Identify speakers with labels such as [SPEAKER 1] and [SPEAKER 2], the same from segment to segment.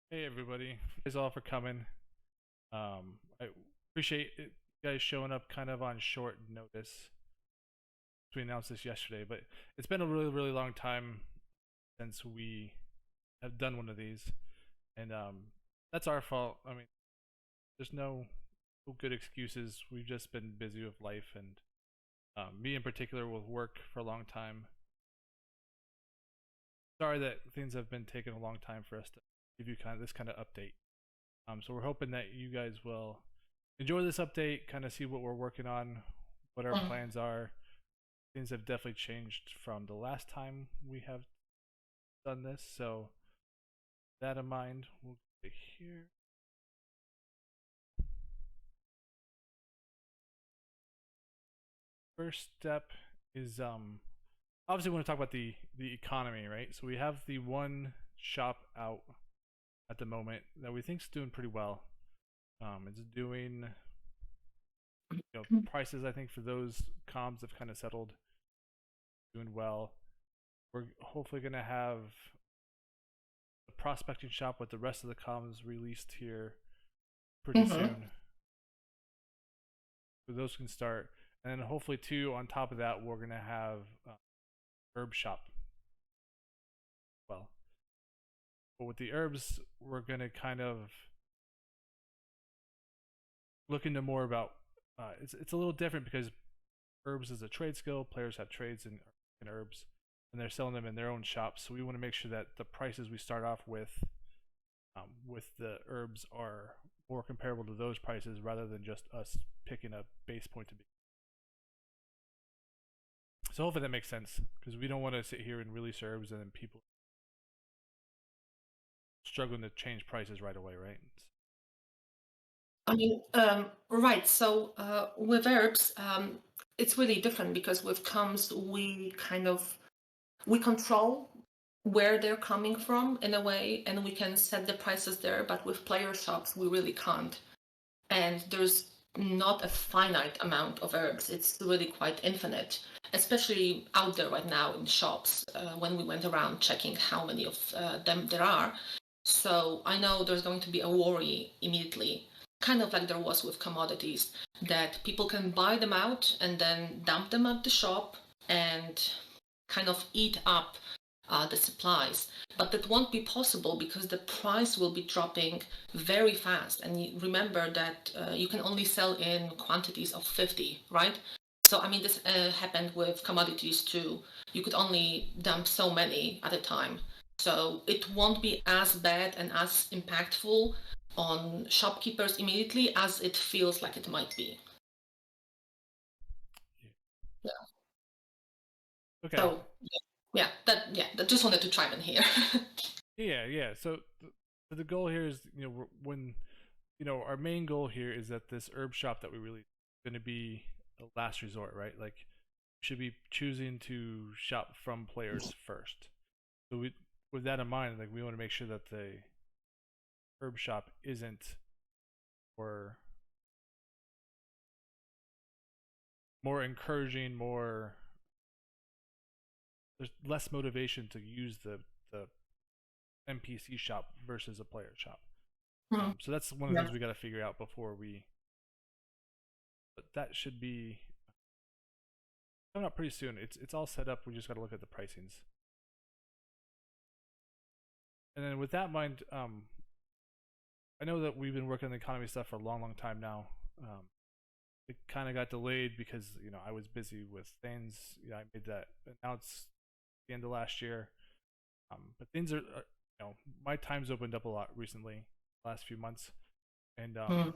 [SPEAKER 1] Hey everybody, thanks all for coming. I appreciate it, you guys showing up kind of on short notice. We announced this yesterday, but it's been a really long time since we have done one of these, and that's our fault. I mean, there's no good excuses. We've just been busy with life, and me in particular with work for a long time. Sorry that things have been taking a long time for us to give you this kind of update. So we're hoping that you guys will enjoy this update, kind of see what we're working on, what our plans are. Things have definitely changed from the last time we have done this, so with that in mind, we'll go here. First step is obviously we want to talk about the economy, right? So we have the one shop out at the moment that we think's doing pretty well. It's doing, prices I think for those comms have kind of settled, doing well. We're hopefully gonna have the prospecting shop with the rest of the comms released here pretty soon, so those can start. And then hopefully too, on top of that, we're gonna have herb shop. Well, but with the herbs, we're gonna kind of look into more about. It's a little different because herbs is a trade skill. Players have trades in herbs, and they're selling them in their own shops. So we want to make sure that the prices we start off with the herbs are more comparable to those prices, rather than just us picking a base point to be. So hopefully that makes sense, because we don't want to sit here and release herbs and then people struggling to change prices right away, right?
[SPEAKER 2] I mean, right. So with herbs, it's really different because with comms, we control where they're coming from in a way, and we can set the prices there. But with player shops, we really can't. And there's not a finite amount of herbs. It's really quite infinite, especially out there right now in shops when we went around checking how many of them there are. So I know there's going to be a worry immediately, kind of like there was with commodities, that people can buy them out and then dump them at the shop and kind of eat up the supplies. But that won't be possible because the price will be dropping very fast. And remember that you can only sell in quantities of 50, right? So, I mean, this happened with commodities too. You could only dump so many at a time. So it won't be as bad and as impactful on shopkeepers immediately as it feels like it might be. Yeah.
[SPEAKER 1] Okay.
[SPEAKER 2] So that just wanted to chime in here.
[SPEAKER 1] Yeah. So the goal here is, when our main goal here is that this herb shop that we release is going to be a last resort, right? Like, we should be choosing to shop from players first. So with that in mind, like, we want to make sure that the herb shop isn't or more encouraging, there's less motivation to use the NPC shop versus a player shop. So that's one of the things we got to figure out before we. But that should be coming up pretty soon. It's all set up. We just got to look at the pricings. And then with that in mind, I know that we've been working on the economy stuff for a long time now. It kind of got delayed because I was busy with things. I made that announce the end of last year. But things are my time's opened up a lot recently, last few months, and so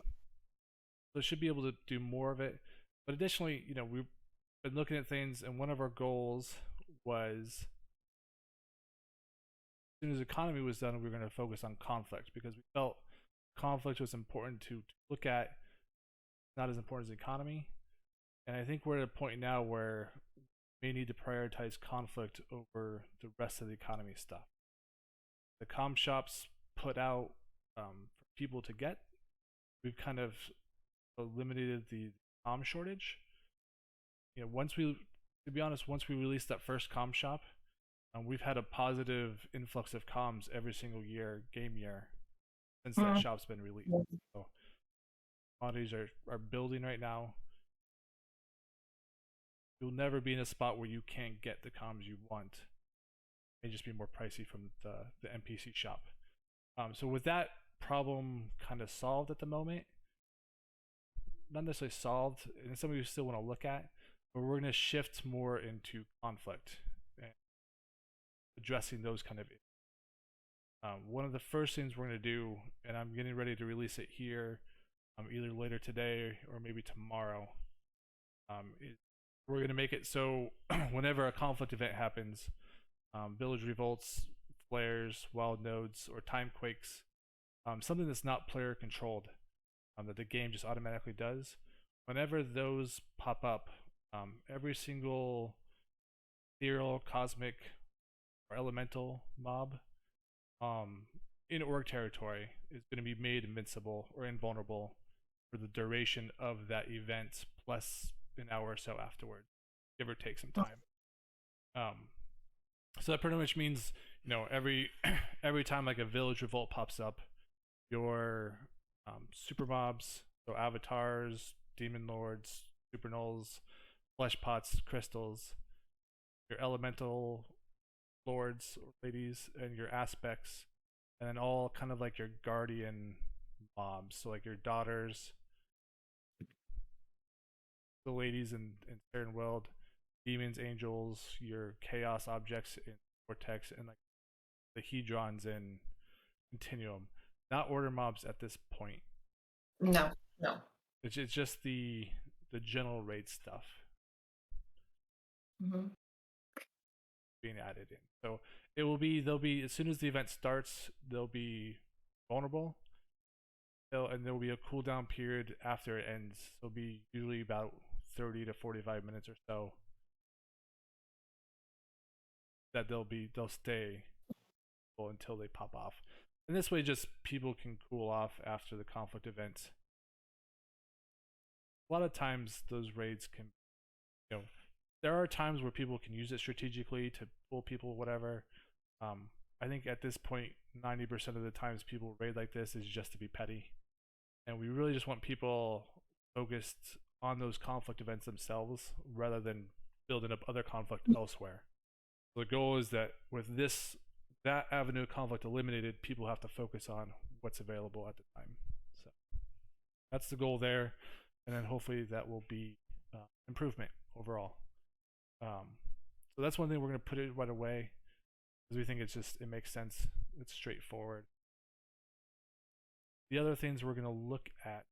[SPEAKER 1] I should be able to do more of it. But additionally, we've been looking at things, and one of our goals was, as soon as economy was done, we were going to focus on conflict, because we felt conflict was important to look at, not as important as economy. And I think we're at a point now where we may need to prioritize conflict over the rest of the economy stuff. The comm shops put out for people to get. We've kind of eliminated the comm shortage. To be honest, once we released that first comm shop, We've had a positive influx of comms every single game year, since that shop's been released. So commodities are building right now. You'll never be in a spot where you can't get the comms you want. It may just be more pricey from the NPC shop. So with that problem kind of solved at the moment, not necessarily solved, and it's something we still want to look at, but we're going to shift more into conflict and addressing those kind of issues. One of the first things we're going to do, and I'm getting ready to release it here, either later today or maybe tomorrow, we're going to make it so whenever a conflict event happens, village revolts, flares, wild nodes, or time quakes, something that's not player controlled, that the game just automatically does, whenever those pop up, every single ethereal, cosmic, or elemental mob in org territory is going to be made invincible or invulnerable for the duration of that event, plus an hour or so afterward, give or take some time. So that pretty much means, every time like a village revolt pops up, your super mobs, so avatars, demon lords, super nulls, flesh pots, crystals, your elemental lords or ladies, and your aspects, and then all kind of like your guardian mobs, so like your daughters, the ladies in Certain World, demons, angels, your chaos objects in Vortex, and like the hedrons in Continuum. Not order mobs at this point.
[SPEAKER 2] No.
[SPEAKER 1] It's just the general raid stuff being added in. So they'll be as soon as the event starts, they'll be vulnerable. And there will be a cooldown period after it ends. It'll be usually about 30 to 45 minutes or so that they'll stay until they pop off. And this way just people can cool off after the conflict event. A lot of times those raids can, there are times where people can use it strategically to pull people, whatever. I think at this point 90% of the times people raid like this is just to be petty, and we really just want people focused on those conflict events themselves rather than building up other conflict elsewhere. The goal is that with that avenue of conflict eliminated, people have to focus on what's available at the time. So that's the goal there, and then hopefully that will be improvement overall. So that's one thing we're going to put it right away, because we think it makes sense. It's straightforward. The other things we're going to look at.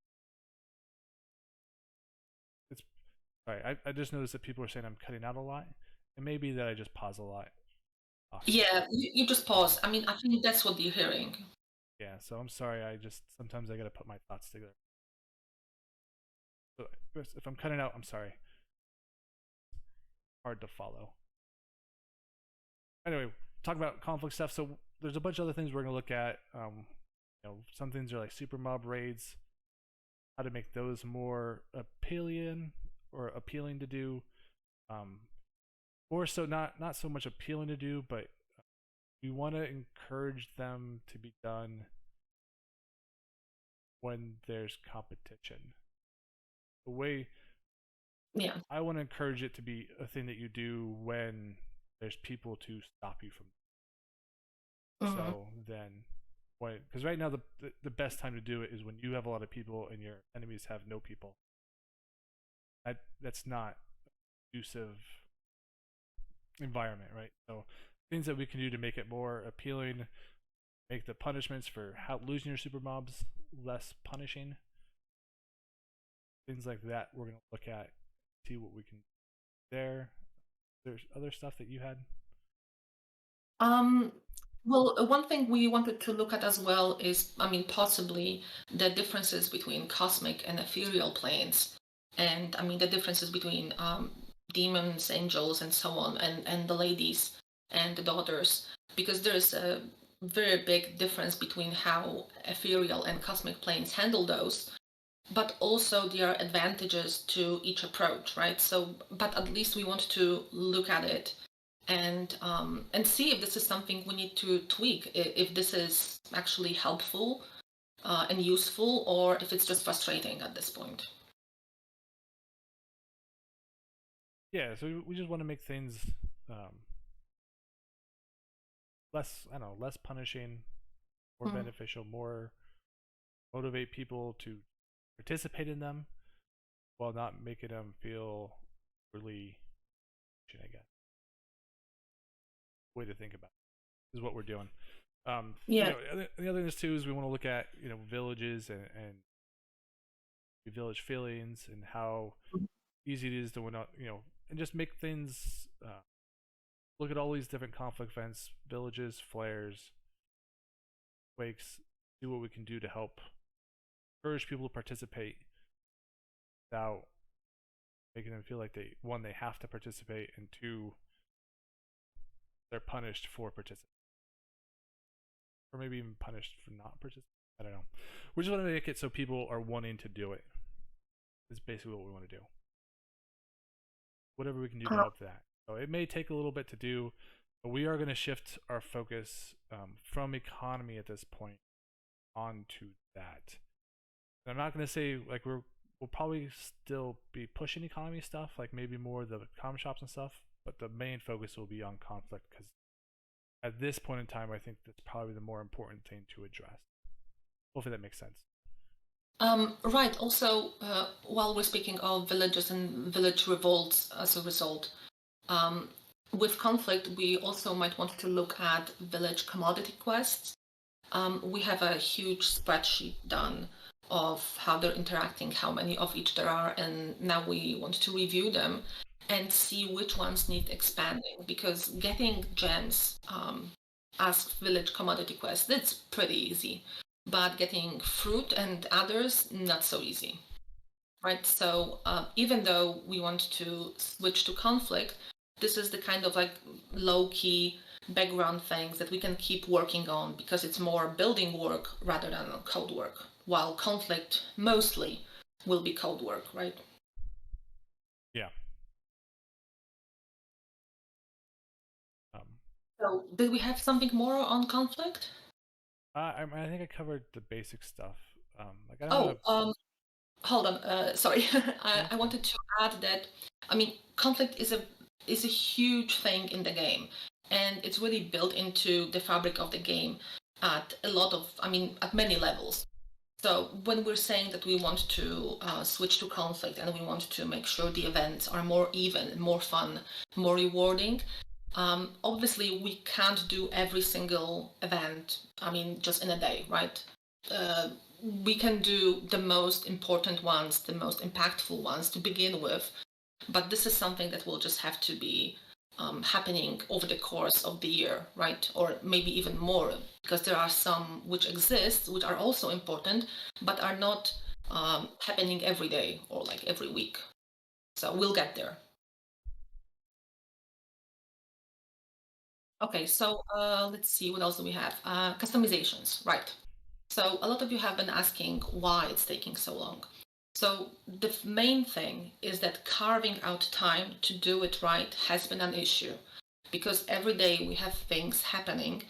[SPEAKER 1] Sorry, I just noticed that people are saying I'm cutting out a lot. It may be that I just pause a lot.
[SPEAKER 2] Yeah, you just pause. I mean, I think that's what you're hearing.
[SPEAKER 1] Yeah, so I'm sorry. Sometimes I got to put my thoughts together. So if I'm cutting out, I'm sorry. Hard to follow. Anyway, talk about conflict stuff. So there's a bunch of other things we're going to look at. Some things are like super mob raids, how to make those more appealing to do. Or so not so much appealing to do, but we want to encourage them to be done when there's competition. The way I want to encourage it to be a thing that you do when there's people to stop you from. So then, because right now the best time to do it is when you have a lot of people and your enemies have no people. That's not conducive environment, right? So things that we can do to make it more appealing, make the punishments for losing your super mobs less punishing, things like that we're going to look at, see what we can do there. There's other stuff that you had?
[SPEAKER 2] Well, one thing we wanted to look at as well is, possibly the differences between cosmic and ethereal planes, and the differences between demons, angels, and so on, and the ladies and the daughters, because there's a very big difference between how ethereal and cosmic planes handle those, but also there are advantages to each approach, right? So, but at least we want to look at it and see if this is something we need to tweak, if this is actually helpful and useful, or if it's just frustrating at this point.
[SPEAKER 1] Yeah, so we just want to make things less, I don't know, less punishing, more beneficial, more motivate people to participate in them while not making them feel really, I guess. Way to think about it is what we're doing.
[SPEAKER 2] Yeah.
[SPEAKER 1] The other thing too is we want to look at villages and village feelings and how easy it is to win out, and just make things. Look at all these different conflict events, villages, flares, quakes. Do what we can do to help encourage people to participate without making them feel like they have to participate, and two, they're punished for participating, or maybe even punished for not participating. I don't know. We just want to make it so people are wanting to do it. Is basically what we want to do. Whatever we can do to help that. So it may take a little bit to do, but we are going to shift our focus from economy at this point onto that. And I'm not going to say like we'll probably still be pushing economy stuff, like maybe more the comm shops and stuff, but the main focus will be on conflict, because at this point in time, I think that's probably the more important thing to address. Hopefully that makes sense.
[SPEAKER 2] Right. Also, while we're speaking of villages and village revolts as a result, with conflict, we also might want to look at village commodity quests. We have a huge spreadsheet done of how they're interacting, how many of each there are, and now we want to review them and see which ones need expanding, because getting gems as village commodity quests, that's pretty easy, but getting fruit and others, not so easy, right? So even though we want to switch to conflict, this is the kind of like low-key background things that we can keep working on, because it's more building work rather than code work, while conflict mostly will be code work, right?
[SPEAKER 1] Yeah.
[SPEAKER 2] So did we have something more on conflict?
[SPEAKER 1] I think I covered the basic stuff. Like I don't
[SPEAKER 2] Hold on, sorry. I wanted to add that, I mean, conflict is a huge thing in the game, and it's really built into the fabric of the game at at many levels. So when we're saying that we want to switch to conflict and we want to make sure the events are more even, more fun, more rewarding, obviously we can't do every single event, just in a day, right? We can do the most important ones, the most impactful ones to begin with, but this is something that will just have to be happening over the course of the year, right? Or maybe even more, because there are some which exist, which are also important, but are not happening every day or like every week. So we'll get there. Okay, so let's see, what else do we have? Customizations, right. So a lot of you have been asking why it's taking so long. So the main thing is that carving out time to do it right has been an issue, because every day we have things happening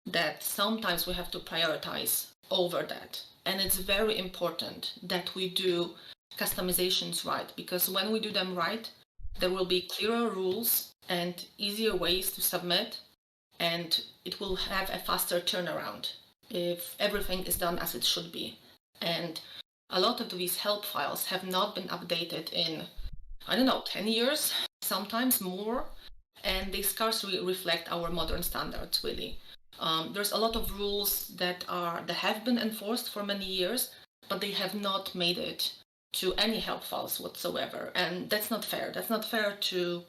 [SPEAKER 2] that sometimes we have to prioritize over that. And it's very important that we do customizations right, because when we do them right, there will be clearer rules and easier ways to submit, and it will have a faster turnaround if everything is done as it should be. And a lot of these help files have not been updated in, 10 years, sometimes more, and they scarcely reflect our modern standards, really. There's a lot of rules that have been enforced for many years, but they have not made it to any help files whatsoever. And that's not fair. That's not fair to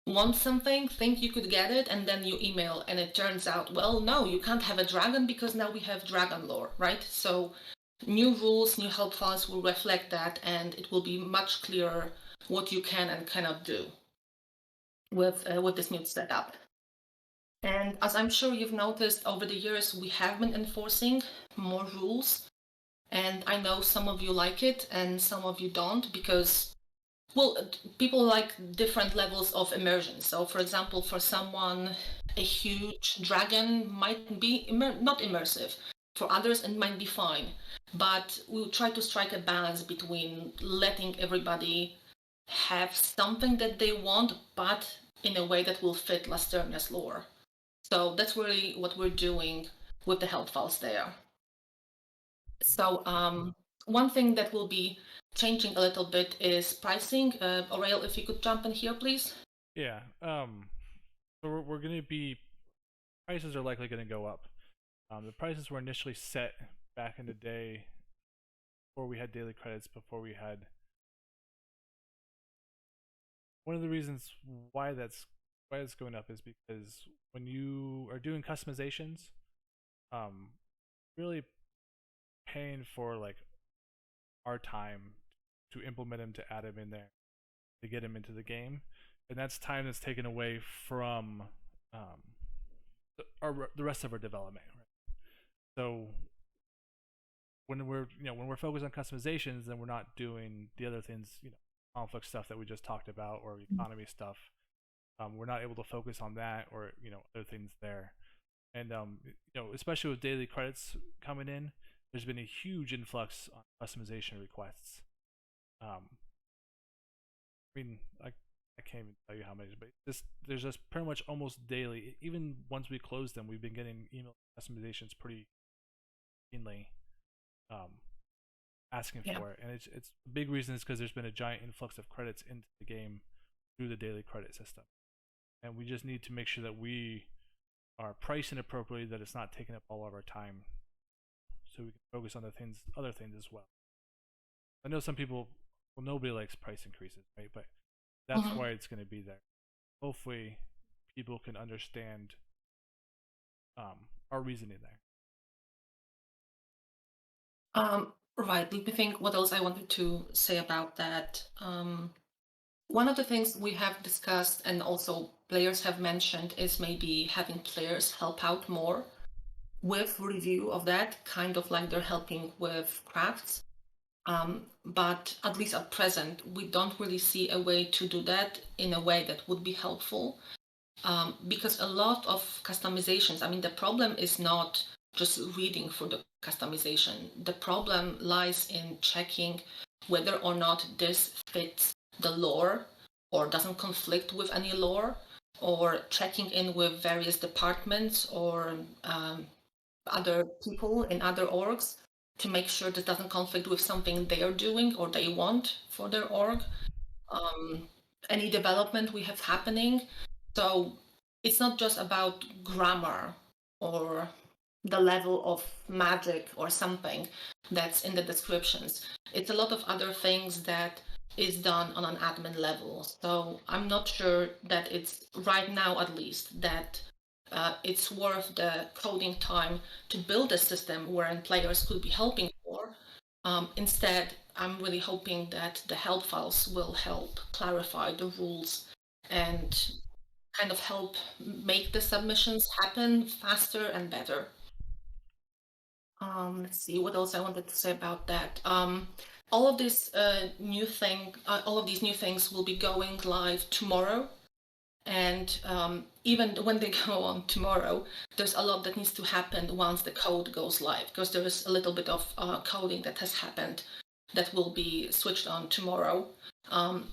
[SPEAKER 2] want something, think you could get it, and then you email and it turns out, well, no, you can't have a dragon because now we have dragon lore, right? So new rules, new help files will reflect that, and it will be much clearer what you can and cannot do with this new setup. And as I'm sure you've noticed over the years, we have been enforcing more rules, and I know some of you like it and some of you don't, because Well, people like different levels of immersion. So, for example, for someone, a huge dragon might be not immersive. For others, it might be fine. But we'll try to strike a balance between letting everybody have something that they want, but in a way that will fit Lusternia's lore. So that's really what we're doing with the help files there. So one thing that will be changing a little bit is pricing. Orael, if you could jump in here, please.
[SPEAKER 1] Yeah. So we're going to be, prices are likely going to go up. The prices were initially set back in the day before we had daily credits, before we had. One of the reasons why it's going up is because when you are doing customizations, um, really paying for like our time to implement them, to add them in there, to get them into the game, and that's time that's taken away from the rest of our development. Right? So when we're focused on customizations, then we're not doing the other things, conflict stuff that we just talked about, or economy stuff. We're not able to focus on that, or other things there. And especially with daily credits coming in, there's been a huge influx on customization requests. I mean, I can't even tell you how many, but there's just pretty much almost daily. Even once we close them, we've been getting email customizations pretty keenly, um, asking
[SPEAKER 2] Yeah.
[SPEAKER 1] for it, and it's a big reason is because there's been a giant influx of credits into the game through the daily credit system, and we just need to make sure that we are pricing appropriately, that it's not taking up all of our time, so we can focus on other things as well. I know some people, well, nobody likes price increases, right? But that's
[SPEAKER 2] Mhm.
[SPEAKER 1] why it's going to be there. Hopefully, people can understand our reasoning there.
[SPEAKER 2] Right. Let me think what else I wanted to say about that. One of the things we have discussed and also players have mentioned is maybe having players help out more with review of that, kind of like they're helping with crafts. But at least at present, we don't really see a way to do that in a way that would be helpful. Because a lot of customizations, I mean, the problem is not just reading for the customization. The problem lies in checking whether or not this fits the lore or doesn't conflict with any lore, or checking in with various departments or other people in other orgs to make sure this doesn't conflict with something they are doing or they want for their org. Any development we have happening. So it's not just about grammar or the level of magic or something that's in the descriptions. It's a lot of other things that is done on an admin level. So I'm not sure that it's right now, at least, that it's worth the coding time to build a system wherein players could be helping for. Instead, I'm really hoping that the help files will help clarify the rules and kind of help make the submissions happen faster and better. Let's see what else I wanted to say about that. All of all of these new things will be going live tomorrow. And even when they go on tomorrow, there's a lot that needs to happen once the code goes live, because there is a little bit of coding that has happened that will be switched on tomorrow.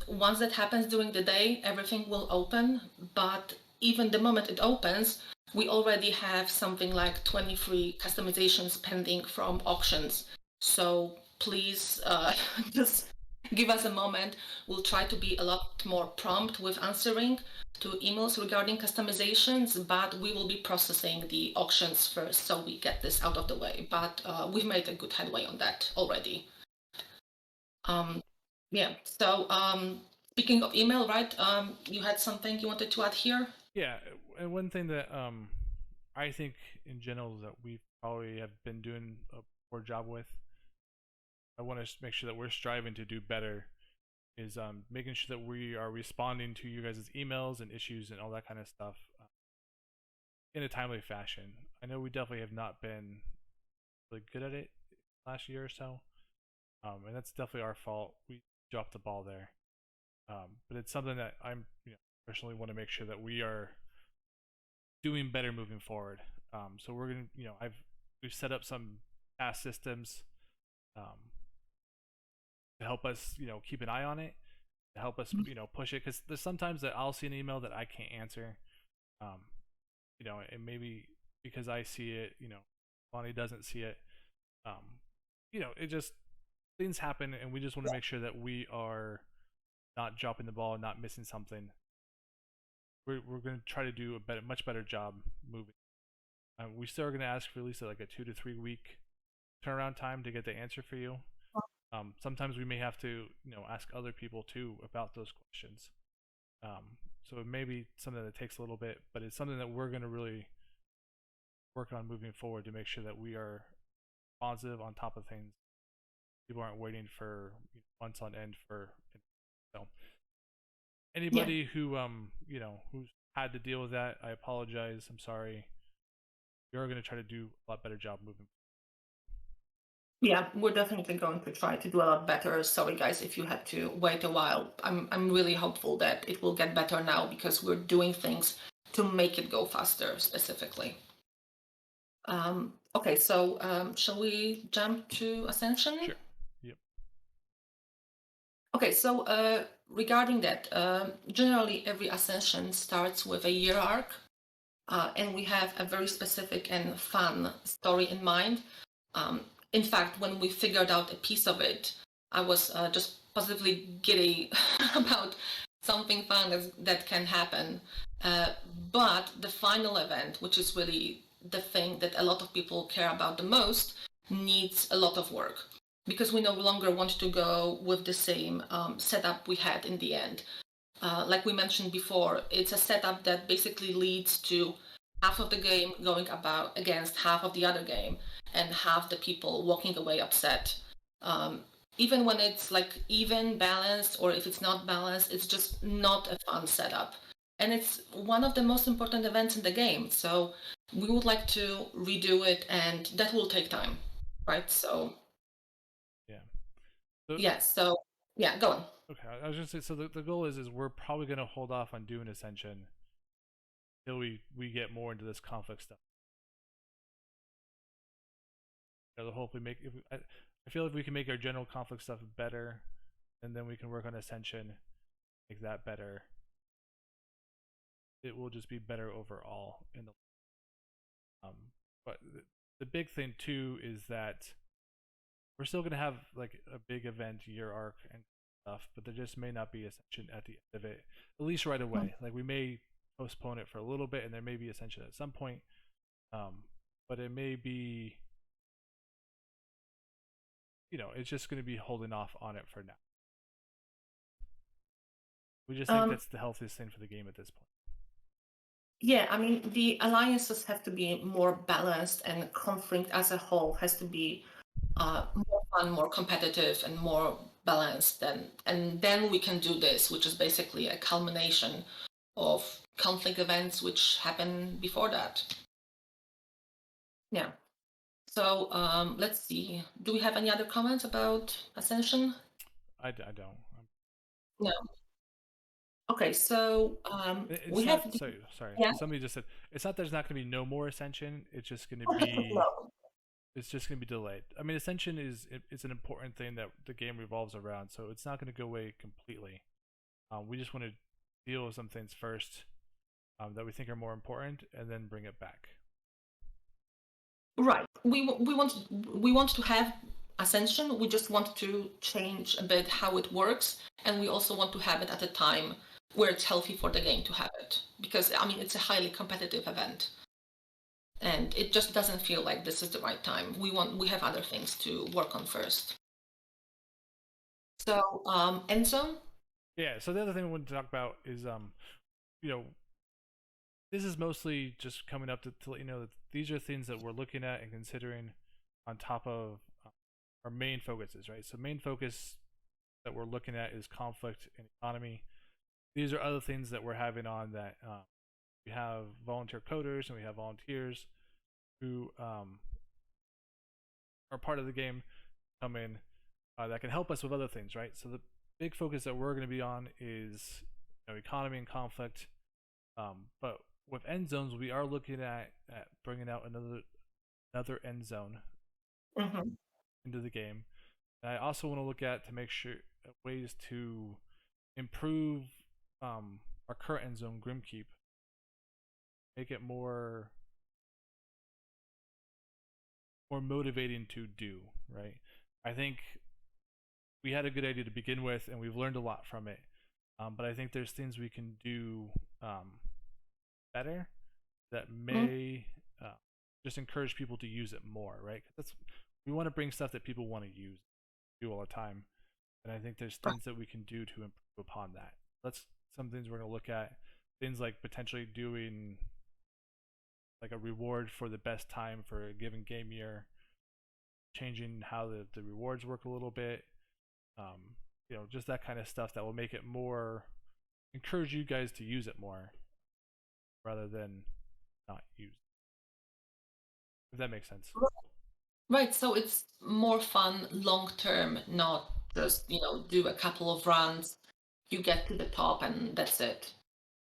[SPEAKER 2] Once that happens during the day, everything will open, but even the moment it opens, we already have something like 23 customizations pending from auctions. So please just give us a moment. We'll try to be a lot more prompt with answering to emails regarding customizations, but we will be processing the auctions first so we get this out of the way. But we've made a good headway on that already. Yeah, so speaking of email, right? You had something you wanted to add here?
[SPEAKER 1] Yeah, and one thing that I think in general that we probably have been doing a poor job with, I want to make sure that we're striving to do better, is making sure that we are responding to you guys' emails and issues and all that kind of stuff in a timely fashion. I know we definitely have not been really good at it last year or so, and that's definitely our fault. We dropped the ball there. But it's something that I'm, personally want to make sure that we are doing better moving forward. So we're gonna, we've set up some task systems um, to help us, keep an eye on it, to help us, push it. Because there's sometimes that I'll see an email that I can't answer, um, and maybe because I see it, Lonnie doesn't see it. Um, it just things happen, and we just want to make sure that we are not dropping the ball and not missing something. We're going to try to do a much better job moving. We still are going to ask for at least like a 2 to 3 week turnaround time to get the answer for you. Sometimes we may have to, ask other people too about those questions. So it may be something that takes a little bit, but it's something that we're going to really work on moving forward to make sure that we are positive on top of things. People aren't waiting for months on end for. So anybody who who's had to deal with that, I apologize. I'm sorry. We are going to try to do a lot better job moving.
[SPEAKER 2] Yeah, we're definitely going to try to do a lot better. Sorry, guys, if you had to wait a while. I'm really hopeful that it will get better now because we're doing things to make it go faster, specifically. Okay, so shall we jump to Ascension?
[SPEAKER 1] Sure. Yep.
[SPEAKER 2] Okay, so regarding that, generally every Ascension starts with a year arc, and we have a very specific and fun story in mind. In fact, when we figured out a piece of it, I was just positively giddy about something fun that can happen. But the final event, which is really the thing that a lot of people care about the most, needs a lot of work because we no longer want to go with the same setup we had in the end. Like we mentioned before, it's a setup that basically leads to half of the game going about against half of the other game and half the people walking away upset. Even when it's like even balanced, or if it's not balanced, it's just not a fun setup. And it's one of the most important events in the game. So we would like to redo it, and that will take time, right? So
[SPEAKER 1] yeah.
[SPEAKER 2] So yeah, go on.
[SPEAKER 1] Okay, I was gonna say. So the goal is we're probably gonna hold off on doing Ascension until we get more into this conflict stuff. Hopefully I feel if we can make our general conflict stuff better, and then we can work on Ascension, make that better. It will just be better overall in the. But the big thing too is that we're still gonna have like a big event year arc and stuff, but there just may not be Ascension at the end of it, at least right away. Like we may postpone it for a little bit, and there may be Ascension at some point, but it may be, it's just going to be holding off on it for now. We just think that's the healthiest thing for the game at this point.
[SPEAKER 2] Yeah, I mean, the alliances have to be more balanced, and conflict as a whole has to be more fun, more competitive, and more balanced. And then we can do this, which is basically a culmination of conflict events which happened before that. Yeah. So let's see. Do we have any other comments about Ascension?
[SPEAKER 1] I don't.
[SPEAKER 2] No. Okay, so we have.
[SPEAKER 1] Sorry.
[SPEAKER 2] Yeah?
[SPEAKER 1] Somebody just said it's not. There's not going to be no more Ascension. It's just going to be.
[SPEAKER 2] No.
[SPEAKER 1] It's just going to be delayed. I mean, Ascension it's an important thing that the game revolves around, so it's not going to go away completely. We just want to deal with some things first that we think are more important, and then bring it back.
[SPEAKER 2] Right. We want to have Ascension. We just want to change a bit how it works, and we also want to have it at a time where it's healthy for the game to have it, because I mean it's a highly competitive event, and it just doesn't feel like this is the right time. We have other things to work on first. So Enzo.
[SPEAKER 1] Yeah. So the other thing we want to talk about is this is mostly just coming up to let you know that these are things that we're looking at and considering on top of our main focuses, right? So main focus that we're looking at is conflict and economy. These are other things that we're having on that we have volunteer coders and we have volunteers who are part of the game come in that can help us with other things, right? So the big focus that we're going to be on is economy and conflict. But with end zones, we are looking at bringing out another end zone
[SPEAKER 2] Hmm.
[SPEAKER 1] into the game. And I also want to look at to make sure ways to improve our current end zone, Grimkeep, make it more motivating to do. Right. I think we had a good idea to begin with, and we've learned a lot from it. But I think there's things we can do better that may just encourage people to use it more, right? That's we want to bring stuff that people want to use, do all the time, and I think there's things that we can do to improve upon that. That's some things we're going to look at. Things like potentially doing like a reward for the best time for a given game year, changing how the rewards work a little bit. Just that kind of stuff that will make it more encourage you guys to use it more rather than not use. If that makes sense.
[SPEAKER 2] Right, so it's more fun long term, not just, do a couple of runs, you get to the top and that's it.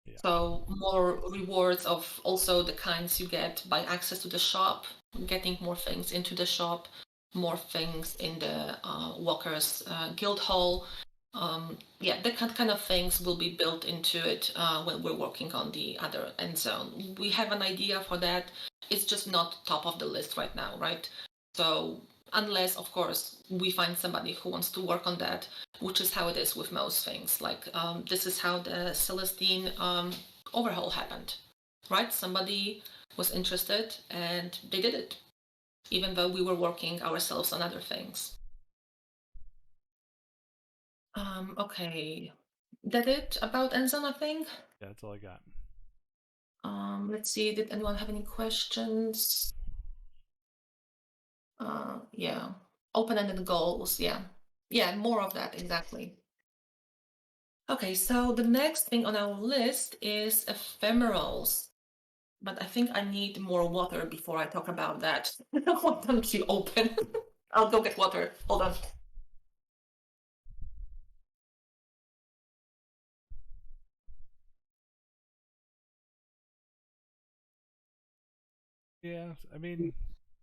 [SPEAKER 1] Yeah.
[SPEAKER 2] So more rewards of also the kinds you get by access to the shop, getting more things into the shop, more things in the Walker's Guild Hall. The kind of things will be built into it when we're working on the other end zone. We have an idea for that. It's just not top of the list right now, right? So unless, of course, we find somebody who wants to work on that, which is how it is with most things. Like this is how the Celestine overhaul happened, right? Somebody was interested and they did it, even though we were working ourselves on other things. Okay, that it about Enzone, I think.
[SPEAKER 1] Yeah, that's all I got.
[SPEAKER 2] Let's see, did anyone have any questions? Yeah, open-ended goals, yeah, more of that, exactly. Okay, so the next thing on our list is ephemerals, but I think I need more water before I talk about that. Why don't you open? I'll go get water, hold on.
[SPEAKER 1] Yeah, I mean,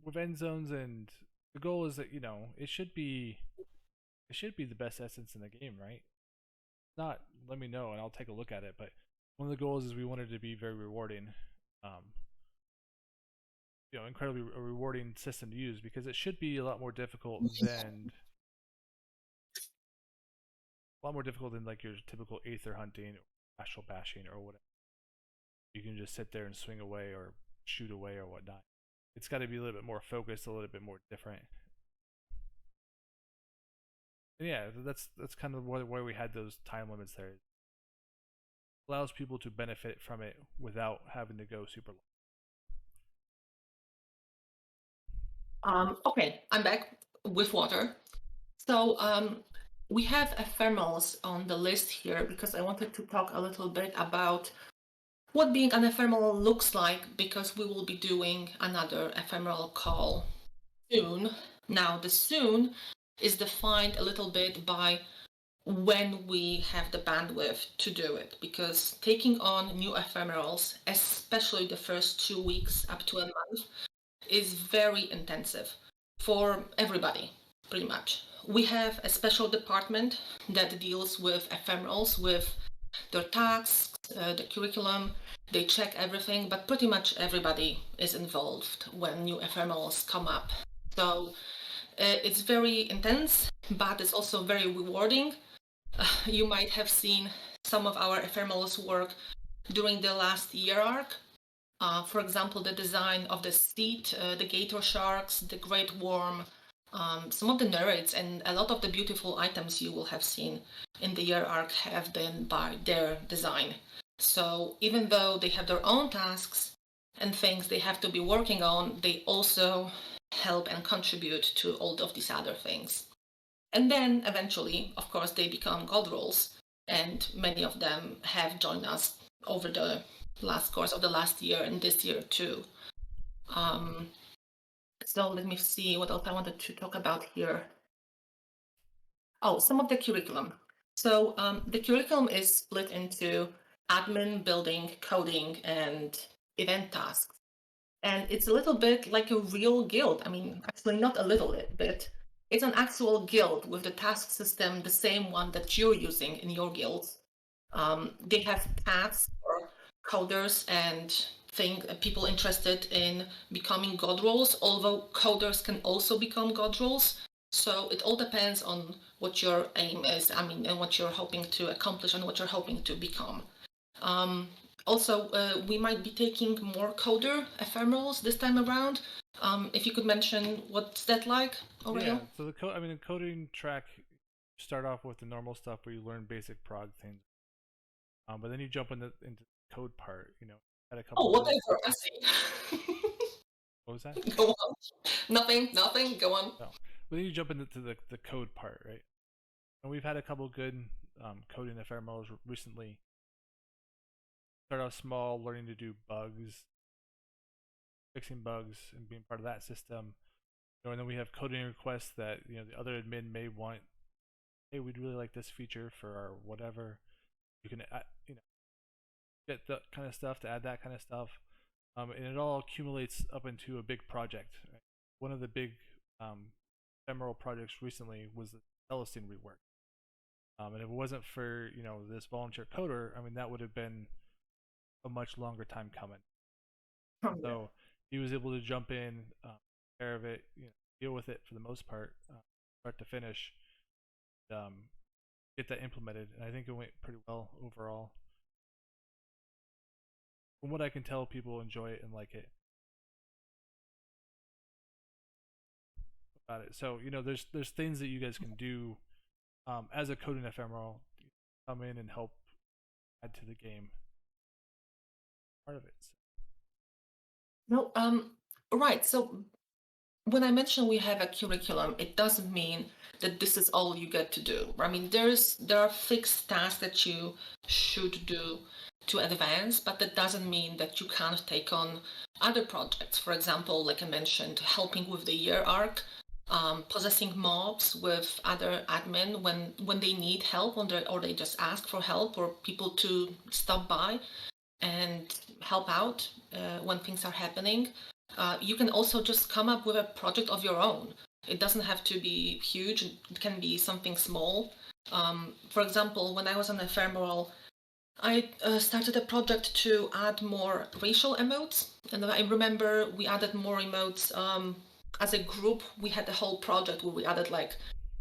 [SPEAKER 1] with end zones and the goal is that it should be the best essence in the game, right? Not let me know and I'll take a look at it, but one of the goals is we want it to be very rewarding, um, incredibly a rewarding system to use because it should be a lot more difficult than like your typical aether hunting, or astral bashing, or whatever. You can just sit there and swing away or shoot away or whatnot. It's got to be a little bit more focused, a little bit more different. And yeah, that's kind of why we had those time limits there. It allows people to benefit from it without having to go super
[SPEAKER 2] long. Okay, I'm back with water. So we have ephemerals on the list here because I wanted to talk a little bit about what being an ephemeral looks like because we will be doing another ephemeral call soon. Now, the soon is defined a little bit by when we have the bandwidth to do it because taking on new ephemerals, especially the first 2 weeks up to a month, is very intensive for everybody, pretty much. We have a special department that deals with ephemerals, with their tasks, the curriculum. They check everything, but pretty much everybody is involved when new ephemerals come up. So it's very intense, but it's also very rewarding. You might have seen some of our ephemerals work during the last year arc. For example, the design of the seat, the gator sharks, the great worm, some of the nerds, and a lot of the beautiful items you will have seen in the year arc have been by their design. So even though they have their own tasks and things they have to be working on, they also help and contribute to all of these other things. And then eventually, of course, they become gold rolls, and many of them have joined us over the last course of the last year and this year too. So let me see what else I wanted to talk about here. Oh, some of the curriculum. So the curriculum is split into admin, building, coding, and event tasks. And it's a little bit like a real guild. I mean, actually not a little bit. It's an actual guild with the task system, the same one that you're using in your guilds. They have paths for coders and people interested in becoming god roles, although coders can also become god roles. So it all depends on what your aim is, I mean, and what you're hoping to accomplish and what you're hoping to become. Also, we might be taking more coder ephemerals this time around. If you could mention what's that like, Orael?
[SPEAKER 1] Yeah, so the coding track, you start off with the normal stuff where you learn basic prog things, but then you jump into the code part. Had a couple
[SPEAKER 2] Oh,
[SPEAKER 1] good.
[SPEAKER 2] whatever, I see.
[SPEAKER 1] What was that?
[SPEAKER 2] Go on. Nothing, go on.
[SPEAKER 1] No, but then you jump into the code part, right? And we've had a couple good coding ephemerals recently. Start off small, learning to do bugs, fixing bugs, and being part of that system. And then we have coding requests that the other admin may want. Hey, we'd really like this feature for our whatever. You can get that kind of stuff to add that kind of stuff, and it all accumulates up into a big project. Right? One of the big ephemeral projects recently was the Celestine rework, and if it wasn't for this volunteer coder, I mean that would have been a much longer time coming. So he was able to jump in, care of it, deal with it for the most part, start to finish, get that implemented, and I think it went pretty well overall. From what I can tell, people enjoy it and like it. About it. So there's things that you guys can do as a coding ephemeral, come in and help add to the game. Part of it.
[SPEAKER 2] No, right. So when I mention we have a curriculum, it doesn't mean that this is all you get to do. I mean, there are fixed tasks that you should do to advance, but that doesn't mean that you can't take on other projects. For example, like I mentioned, helping with the year arc, possessing mobs with other admin when they need help, or they just ask for help, or people to stop by and help out when things are happening. You can also just come up with a project of your own. It doesn't have to be huge, it can be something small. For example, when I was on Ephemeral, I started a project to add more racial emotes, and I remember we added more emotes as a group. We had a whole project where we added like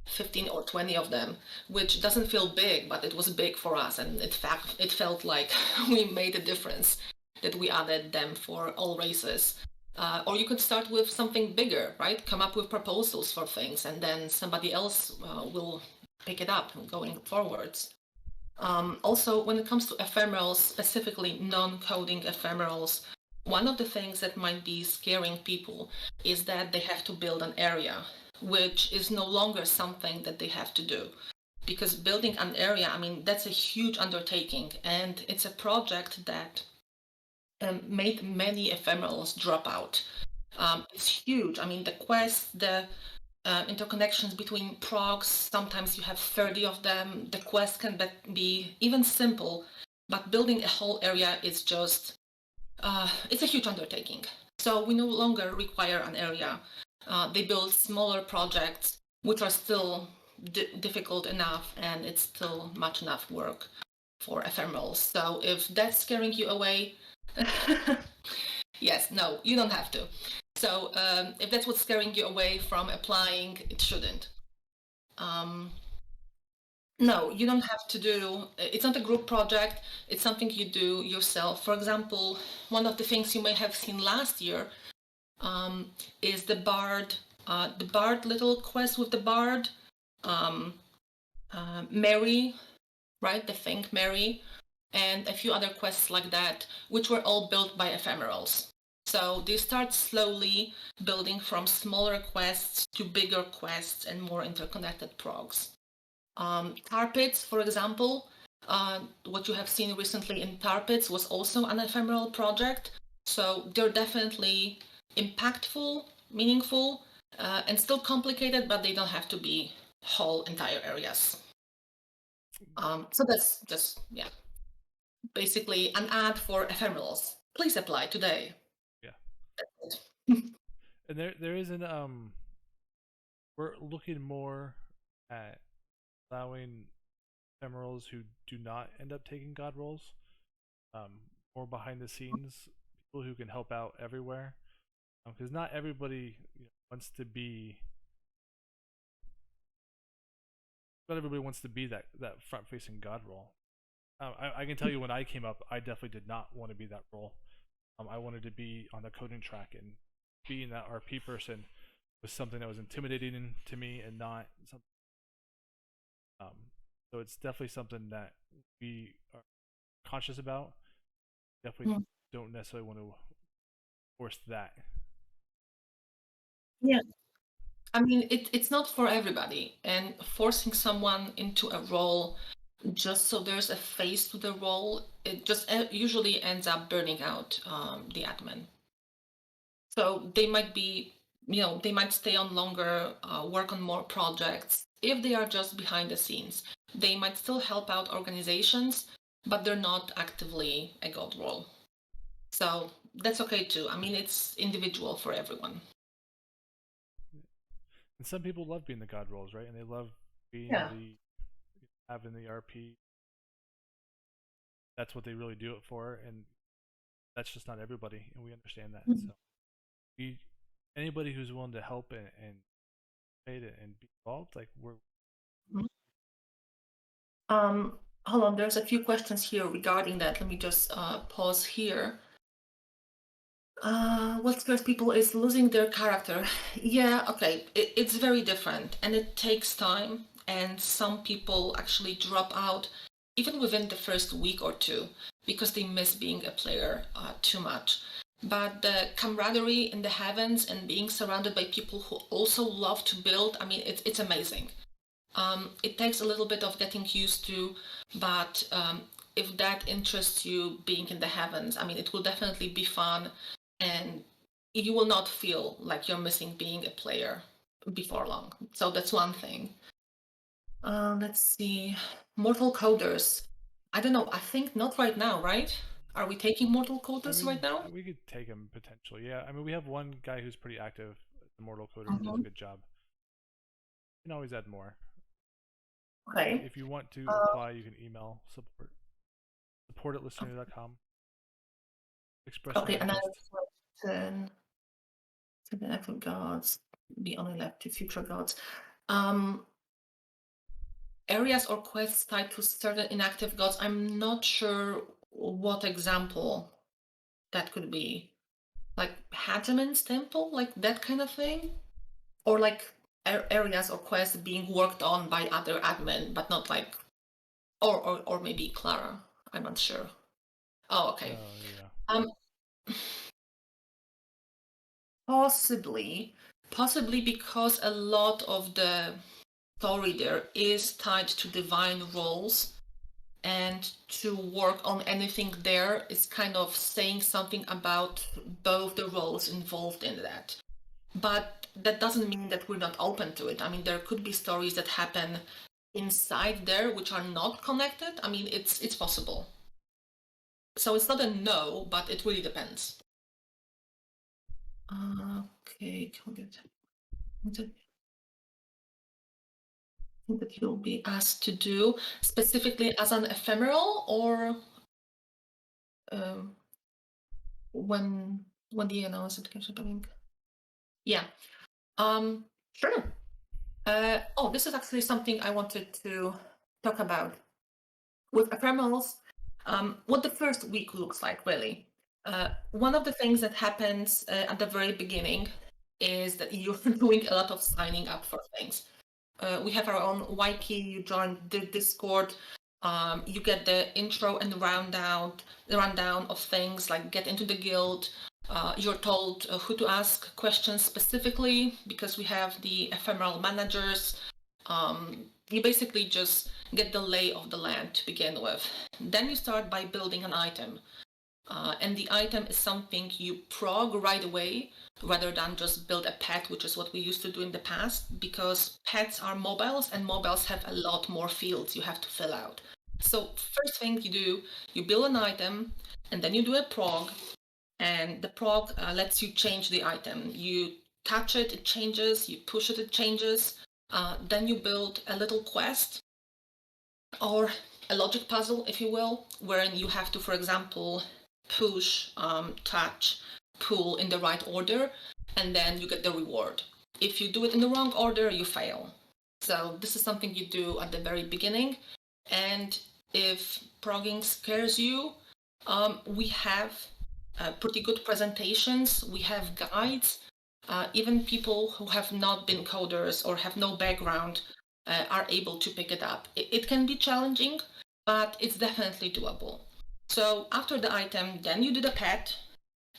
[SPEAKER 2] 15 or 20 of them, which doesn't feel big, but it was big for us, and in fact it felt like we made a difference that we added them for all races. Or you could start with something bigger, right? Come up with proposals for things, and then somebody else will pick it up going forwards. Also, when it comes to ephemerals, specifically non-coding ephemerals, one of the things that might be scaring people is that they have to build an area, which is no longer something that they have to do. Because building an area, I mean, that's a huge undertaking, and it's a project that made many ephemerals drop out. It's huge. I mean, the quests, the interconnections between progs, sometimes you have 30 of them. The quest can be even simple, but building a whole area is just, it's a huge undertaking. So we no longer require an area. They build smaller projects, which are still difficult enough, and it's still much enough work for ephemerals. So if that's scaring you away, yes, no, you don't have to. So if that's what's scaring you away from applying, it shouldn't. No, you don't have to do, it's not a group project, it's something you do yourself. For example, one of the things you may have seen last year is the Bard little quest with the Bard, Mary, right? The Think Mary, and a few other quests like that, which were all built by ephemerals. So they start slowly building from smaller quests to bigger quests and more interconnected progs. Tar Pits, for example, what you have seen recently in Tar Pits was also an ephemeral project. So they're definitely impactful, meaningful, and still complicated, but they don't have to be whole entire areas. So that's just, yeah, basically an ad for ephemerals. Please apply today.
[SPEAKER 1] Yeah.
[SPEAKER 2] That's it.
[SPEAKER 1] And there is an we're looking more at allowing ephemerals who do not end up taking god roles, more behind the scenes people who can help out everywhere, because not everybody wants to be. Not everybody wants to be that front facing god role. I can tell you when I came up, I definitely did not want to be that role. I wanted to be on the coding track, and being that RP person was something that was intimidating to me and not something. So it's definitely something that we are conscious about. Definitely don't necessarily want to force that.
[SPEAKER 2] Yeah. I mean, it's not for everybody, and forcing someone into a role just so there's a face to the role, it just usually ends up burning out the admin. So they might be, they might stay on longer, work on more projects if they are just behind the scenes. They might still help out organizations, but they're not actively a god role. So that's okay too. I mean, it's individual for everyone.
[SPEAKER 1] And some people love being the god roles, right? And they love being
[SPEAKER 2] Yeah.
[SPEAKER 1] having the RP. That's what they really do it for, and that's just not everybody, and we understand that. So we, anybody who's willing to help and pay to and be involved, like we're.
[SPEAKER 2] Hold on, there's a few questions here regarding that. Let me just pause here. What scares people is losing their character. Yeah, okay, it's very different and it takes time. And some people actually drop out even within the first week or two because they miss being a player too much. But the camaraderie in the heavens and being surrounded by people who also love to build, I mean, it's amazing. It takes a little bit of getting used to, but if that interests you, being in the heavens, I mean, it will definitely be fun, and you will not feel like you're missing being a player before long. So that's one thing. Let's see. Mortal coders. I don't know. I think not right now, right? Are we taking mortal
[SPEAKER 1] I
[SPEAKER 2] coders right
[SPEAKER 1] mean,
[SPEAKER 2] now?
[SPEAKER 1] we could take him potentially. Yeah, I mean, we have one guy who's pretty active, the Mortal Coder, does a
[SPEAKER 2] Mhm.
[SPEAKER 1] good job. You can always add more.
[SPEAKER 2] Okay.
[SPEAKER 1] If you want to apply, you can email support at lusternia.com. Express your
[SPEAKER 2] Okay, another
[SPEAKER 1] interest.
[SPEAKER 2] question. To the active gods, be only left to future gods. Um, Areas or quests tied to certain inactive gods. I'm not sure what example that could be. Like Hageman's temple, like that kind of thing? Or like areas or quests being worked on by other admin, but not like, or maybe Clara. I'm not sure. Oh, okay.
[SPEAKER 1] Oh yeah.
[SPEAKER 2] Um, possibly because a lot of the story there is tied to divine roles, and to work on anything there is kind of saying something about both the roles involved in that. But that doesn't mean that we're not open to it. I mean, there could be stories that happen inside there which are not connected. I mean, it's possible. So it's not a no, but it really depends. Okay, that you'll be asked to do specifically as an ephemeral, or um, when the announcement is happening. Yeah. Sure. Oh, this is actually something I wanted to talk about with ephemerals. What the first week looks like, really. One of the things that happens at the very beginning is that you're doing a lot of signing up for things. We have our own YP. You join the Discord. You get the intro and rundown of things like get into the guild. You're told who to ask questions specifically because we have the ephemeral managers. You basically just get the lay of the land to begin with. Then you start by building an item. And the item is something you prog right away rather than just build a pet, which is what we used to do in the past, because pets are mobiles and mobiles have a lot more fields you have to fill out. So first thing you do, you build an item and then you do a prog, and the prog lets you change the item. You touch it, it changes, you push it, it changes. Then you build a little quest or a logic puzzle, if you will, wherein you have to, for example, push, touch, pull in the right order, and then you get the reward. If you do it in the wrong order, you fail. So this is something you do at the very beginning. And if progging scares you, we have pretty good presentations. We have guides. Even people who have not been coders or have no background are able to pick it up. It can be challenging, but it's definitely doable. So after the item, then you do the pet,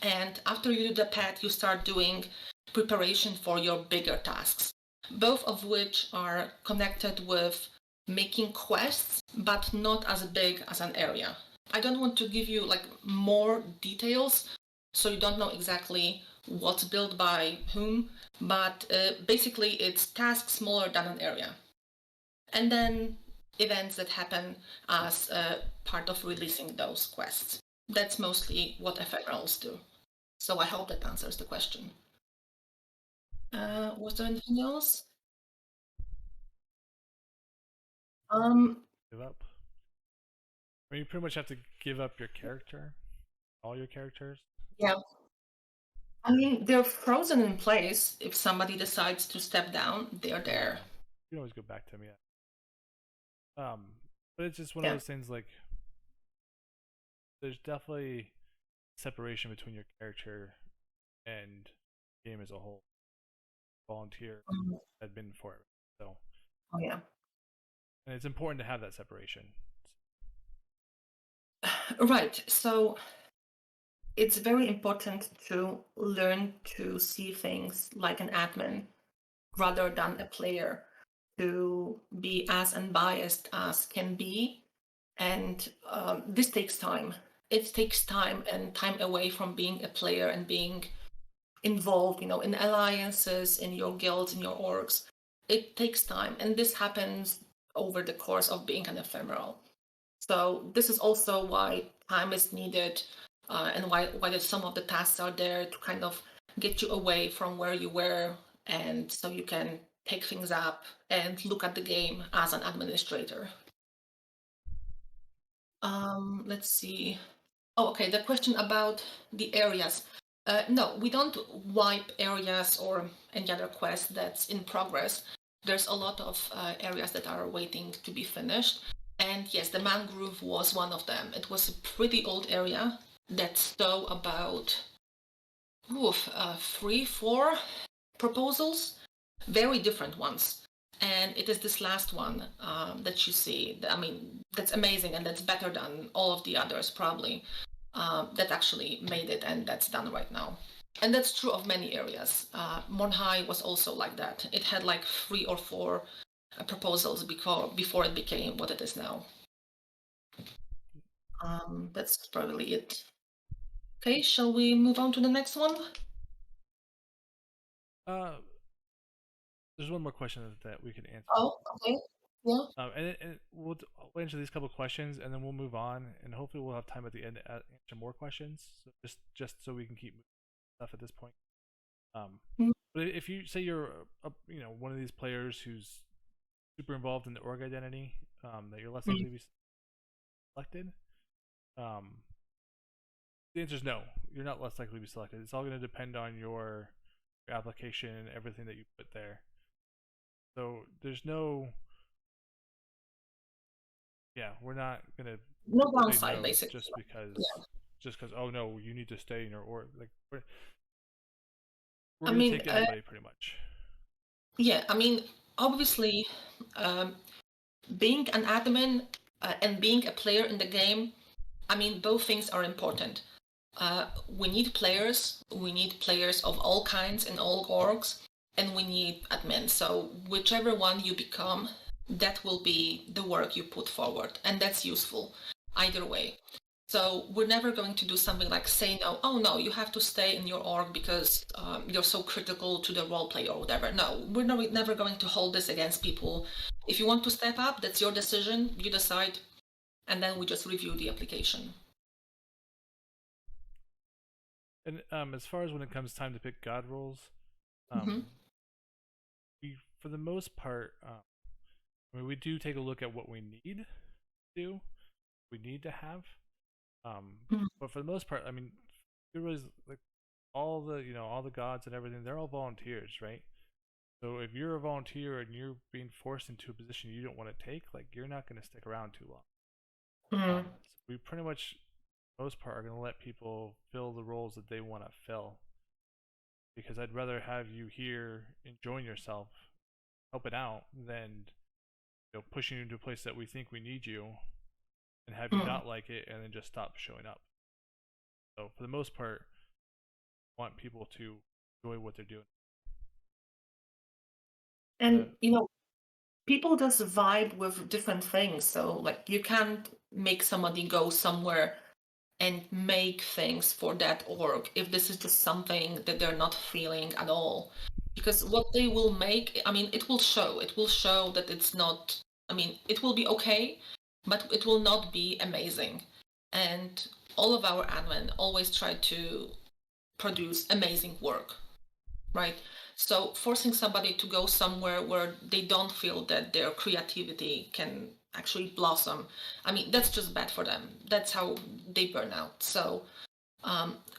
[SPEAKER 2] and after you do the pet, you start doing preparation for your bigger tasks, both of which are connected with making quests, but not as big as an area. I don't want to give you like more details, so you don't know exactly what's built by whom, but basically it's tasks smaller than an area. And then events that happen as part of releasing those quests. That's mostly what ephemerals do. So I hope that answers the question. Was there anything else?
[SPEAKER 1] Give up. I mean, you pretty much have to give up your character, all your characters.
[SPEAKER 2] Yeah. I mean, they're frozen in place. If somebody decides to step down, they're there.
[SPEAKER 1] You can always go back to them, yeah. But it's just one of those things. Like, there's definitely separation between your character and the game as a whole. Volunteer admin for it, so.
[SPEAKER 2] Oh yeah.
[SPEAKER 1] And it's important to have that separation.
[SPEAKER 2] Right. So it's very important to learn to see things like an admin rather than a player, to be as unbiased as can be. And this takes time. It takes time and time away from being a player and being involved, in alliances, in your guilds, in your orgs. It takes time. And this happens over the course of being an ephemeral. So this is also why time is needed, and why some of the tasks are there to kind of get you away from where you were, and so you can pick things up and look at the game as an administrator. Let's see. Oh, okay, the question about the areas. No, we don't wipe areas or any other quest that's in progress. There's a lot of areas that are waiting to be finished. And yes, the mangrove was one of them. It was a pretty old area that saw about 3-4 proposals, very different ones. And it is this last one that you see. I mean, that's amazing, and that's better than all of the others probably, that actually made it, and that's done right now. And that's true of many areas. Monhai was also like that. It had like 3 or 4 proposals before it became what it is now. That's probably it. Okay, shall we move on to the next one?
[SPEAKER 1] There's one more question that we could answer.
[SPEAKER 2] Oh, okay. Yeah.
[SPEAKER 1] And we'll answer these couple questions, and then we'll move on, and hopefully we'll have time at the end to answer more questions. So just so we can keep moving stuff at this point. But if you say you're one of these players who's super involved in the org identity, that you're less likely to be selected. The answer is no. You're not less likely to be selected. It's all going to depend on your application and everything that you put there. So there's no. Yeah, we're not gonna.
[SPEAKER 2] No downside, basically.
[SPEAKER 1] Just because. Oh no, you need to stay in your org. Like we're gonna take anybody pretty much.
[SPEAKER 2] Yeah, I mean, obviously, being an admin and being a player in the game, I mean, both things are important. We need players. We need players of all kinds in all orgs, and we need admins. So whichever one you become, that will be the work you put forward, and that's useful either way. So we're never going to do something like say no, oh no, you have to stay in your org because you're so critical to the role play or whatever. No, we're never going to hold this against people. If you want to step up, that's your decision. You decide, and then we just review the application.
[SPEAKER 1] And as far as when it comes time to pick god roles,
[SPEAKER 2] Mm-hmm.
[SPEAKER 1] we for the most part, I mean, we do take a look at what we need to do, we need to have. But for the most part, I mean, there was like all the all the gods and everything. They're all volunteers, right? So if you're a volunteer and you're being forced into a position you don't want to take, like you're not going to stick around too long.
[SPEAKER 2] Mm-hmm.
[SPEAKER 1] So we pretty much, for the most part, are going to let people fill the roles that they want to fill. Because I'd rather have you here enjoying yourself, helping out, than pushing you into a place that we think we need you and have you
[SPEAKER 2] Mm-hmm.
[SPEAKER 1] not like it and then just stop showing up. So for the most part, I want people to enjoy what they're doing.
[SPEAKER 2] And people just vibe with different things. So like you can't make somebody go somewhere and make things for that org if this is just something that they're not feeling at all. Because what they will make, I mean, it will show. It will show that it's not, I mean, it will be okay, but it will not be amazing. And all of our admin always try to produce amazing work, right? So forcing somebody to go somewhere where they don't feel that their creativity can actually blossom, I mean, that's just bad for them. That's how they burn out. So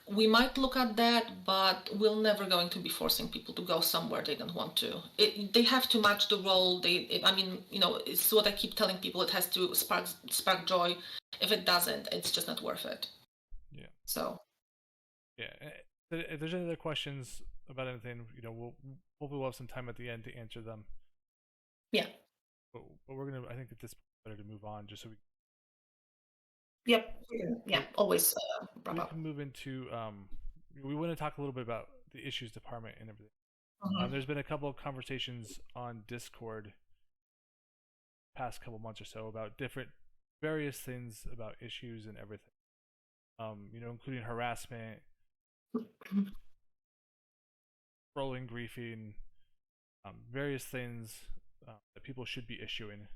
[SPEAKER 2] we might look at that, but we're never going to be forcing people to go somewhere they don't want to. They have to match the role. I mean, it's what I keep telling people. It has to spark joy. If it doesn't, it's just not worth it.
[SPEAKER 1] Yeah.
[SPEAKER 2] So
[SPEAKER 1] Yeah. If there's any other questions about anything, we'll hopefully we'll have some time at the end to answer them.
[SPEAKER 2] yeah,
[SPEAKER 1] But we're gonna. I think at this point, better to move on, just so
[SPEAKER 2] yep, yeah.
[SPEAKER 1] so
[SPEAKER 2] Always wrap
[SPEAKER 1] we
[SPEAKER 2] up.
[SPEAKER 1] can move into. We want to talk a little bit about the issues department and everything.
[SPEAKER 2] Mhm.
[SPEAKER 1] There's been a couple of conversations on Discord past couple months or so about different various things about issues and everything. Including harassment, trolling, griefing, various things that people should be issuing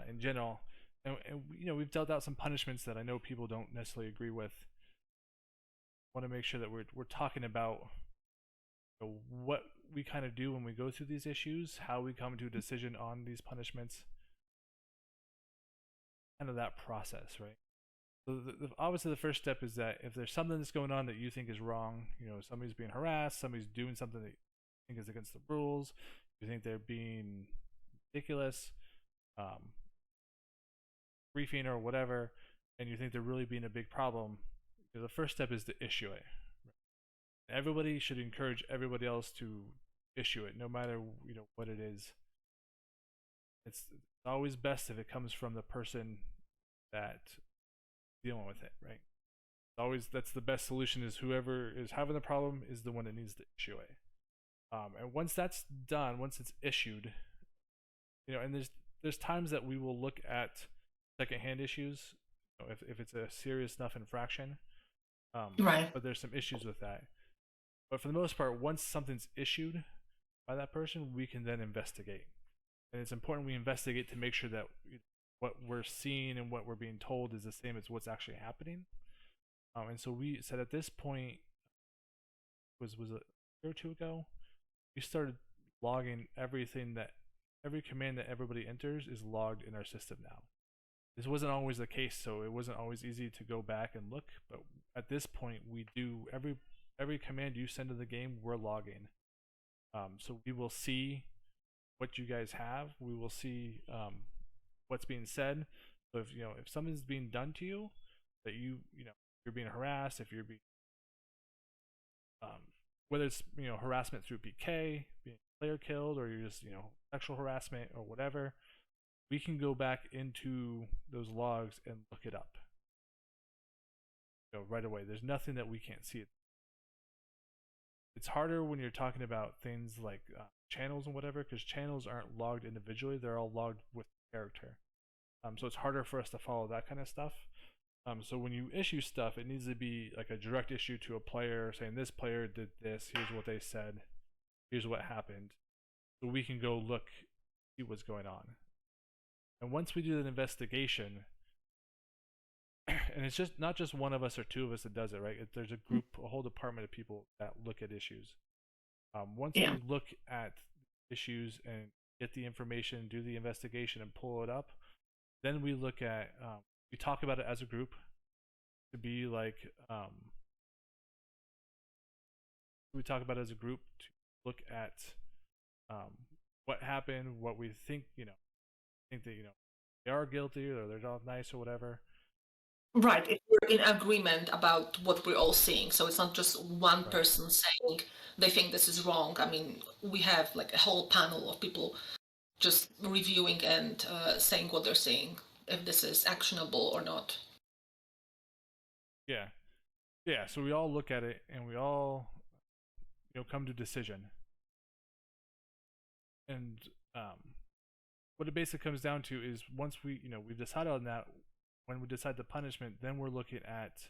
[SPEAKER 1] in general. And we've dealt out some punishments that I know people don't necessarily agree with. I want to make sure that we're talking about what we kind of do when we go through these issues, how we come to a decision on these punishments, kind of that process, right? So obviously the first step is that if there's something that's going on that you think is wrong, somebody's being harassed, somebody's doing something that you think is against the rules, you think they're being ridiculous, um, briefing or whatever, and you think they're really being a big problem, the first step is to issue it. Everybody should encourage everybody else to issue it, no matter what it is. It's always best if it comes from the person that dealing with it, right? Always that's the best solution. Is whoever is having the problem is the one that needs to issue it. And once that's done, once it's issued, and there's times that we will look at secondhand issues, if it's a serious enough infraction.
[SPEAKER 2] Right.
[SPEAKER 1] But there's some issues with that. But for the most part, once something's issued by that person, we can then investigate. And it's important we investigate to make sure that what we're seeing and what we're being told is the same as what's actually happening. And so we said at this point was a year or two ago, we started logging every command that everybody enters is logged in our system now. This wasn't always the case, so it wasn't always easy to go back and look. But at this point, we do every command you send to the game, we're logging. So we will see what you guys have. We will see what's being said. So if something's being done to you, that you're being harassed, if you're being whether it's harassment through PK, being player killed, or you're just sexual harassment or whatever, we can go back into those logs and look it up right away. There's nothing that we can't see. It's harder when you're talking about things like channels and whatever, because channels aren't logged individually; they're all logged with character. So it's harder for us to follow that kind of stuff. So when you issue stuff, it needs to be like a direct issue to a player saying this player did this, here's what they said, here's what happened. So we can go look, see what's going on. And once we do an investigation, and it's just not just one of us or two of us that does it, right? There's a group, a whole department of people that look at issues. Once
[SPEAKER 2] Yeah.
[SPEAKER 1] we look at issues and get the information, do the investigation, and pull it up, then we look at, we talk about it as a group to be like, we talk about it as a group to look at what happened, what we think, think that, they are guilty or they're not nice or whatever.
[SPEAKER 2] Right. If we're in agreement about what we're all seeing. So it's not just one
[SPEAKER 1] Right.
[SPEAKER 2] person saying they think this is wrong. I mean, we have like a whole panel of people just reviewing and saying what they're seeing, if this is actionable or not.
[SPEAKER 1] Yeah. Yeah. So we all look at it and we all, come to a decision. And what it basically comes down to is once we've decided on that, when we decide the punishment, then we're looking at,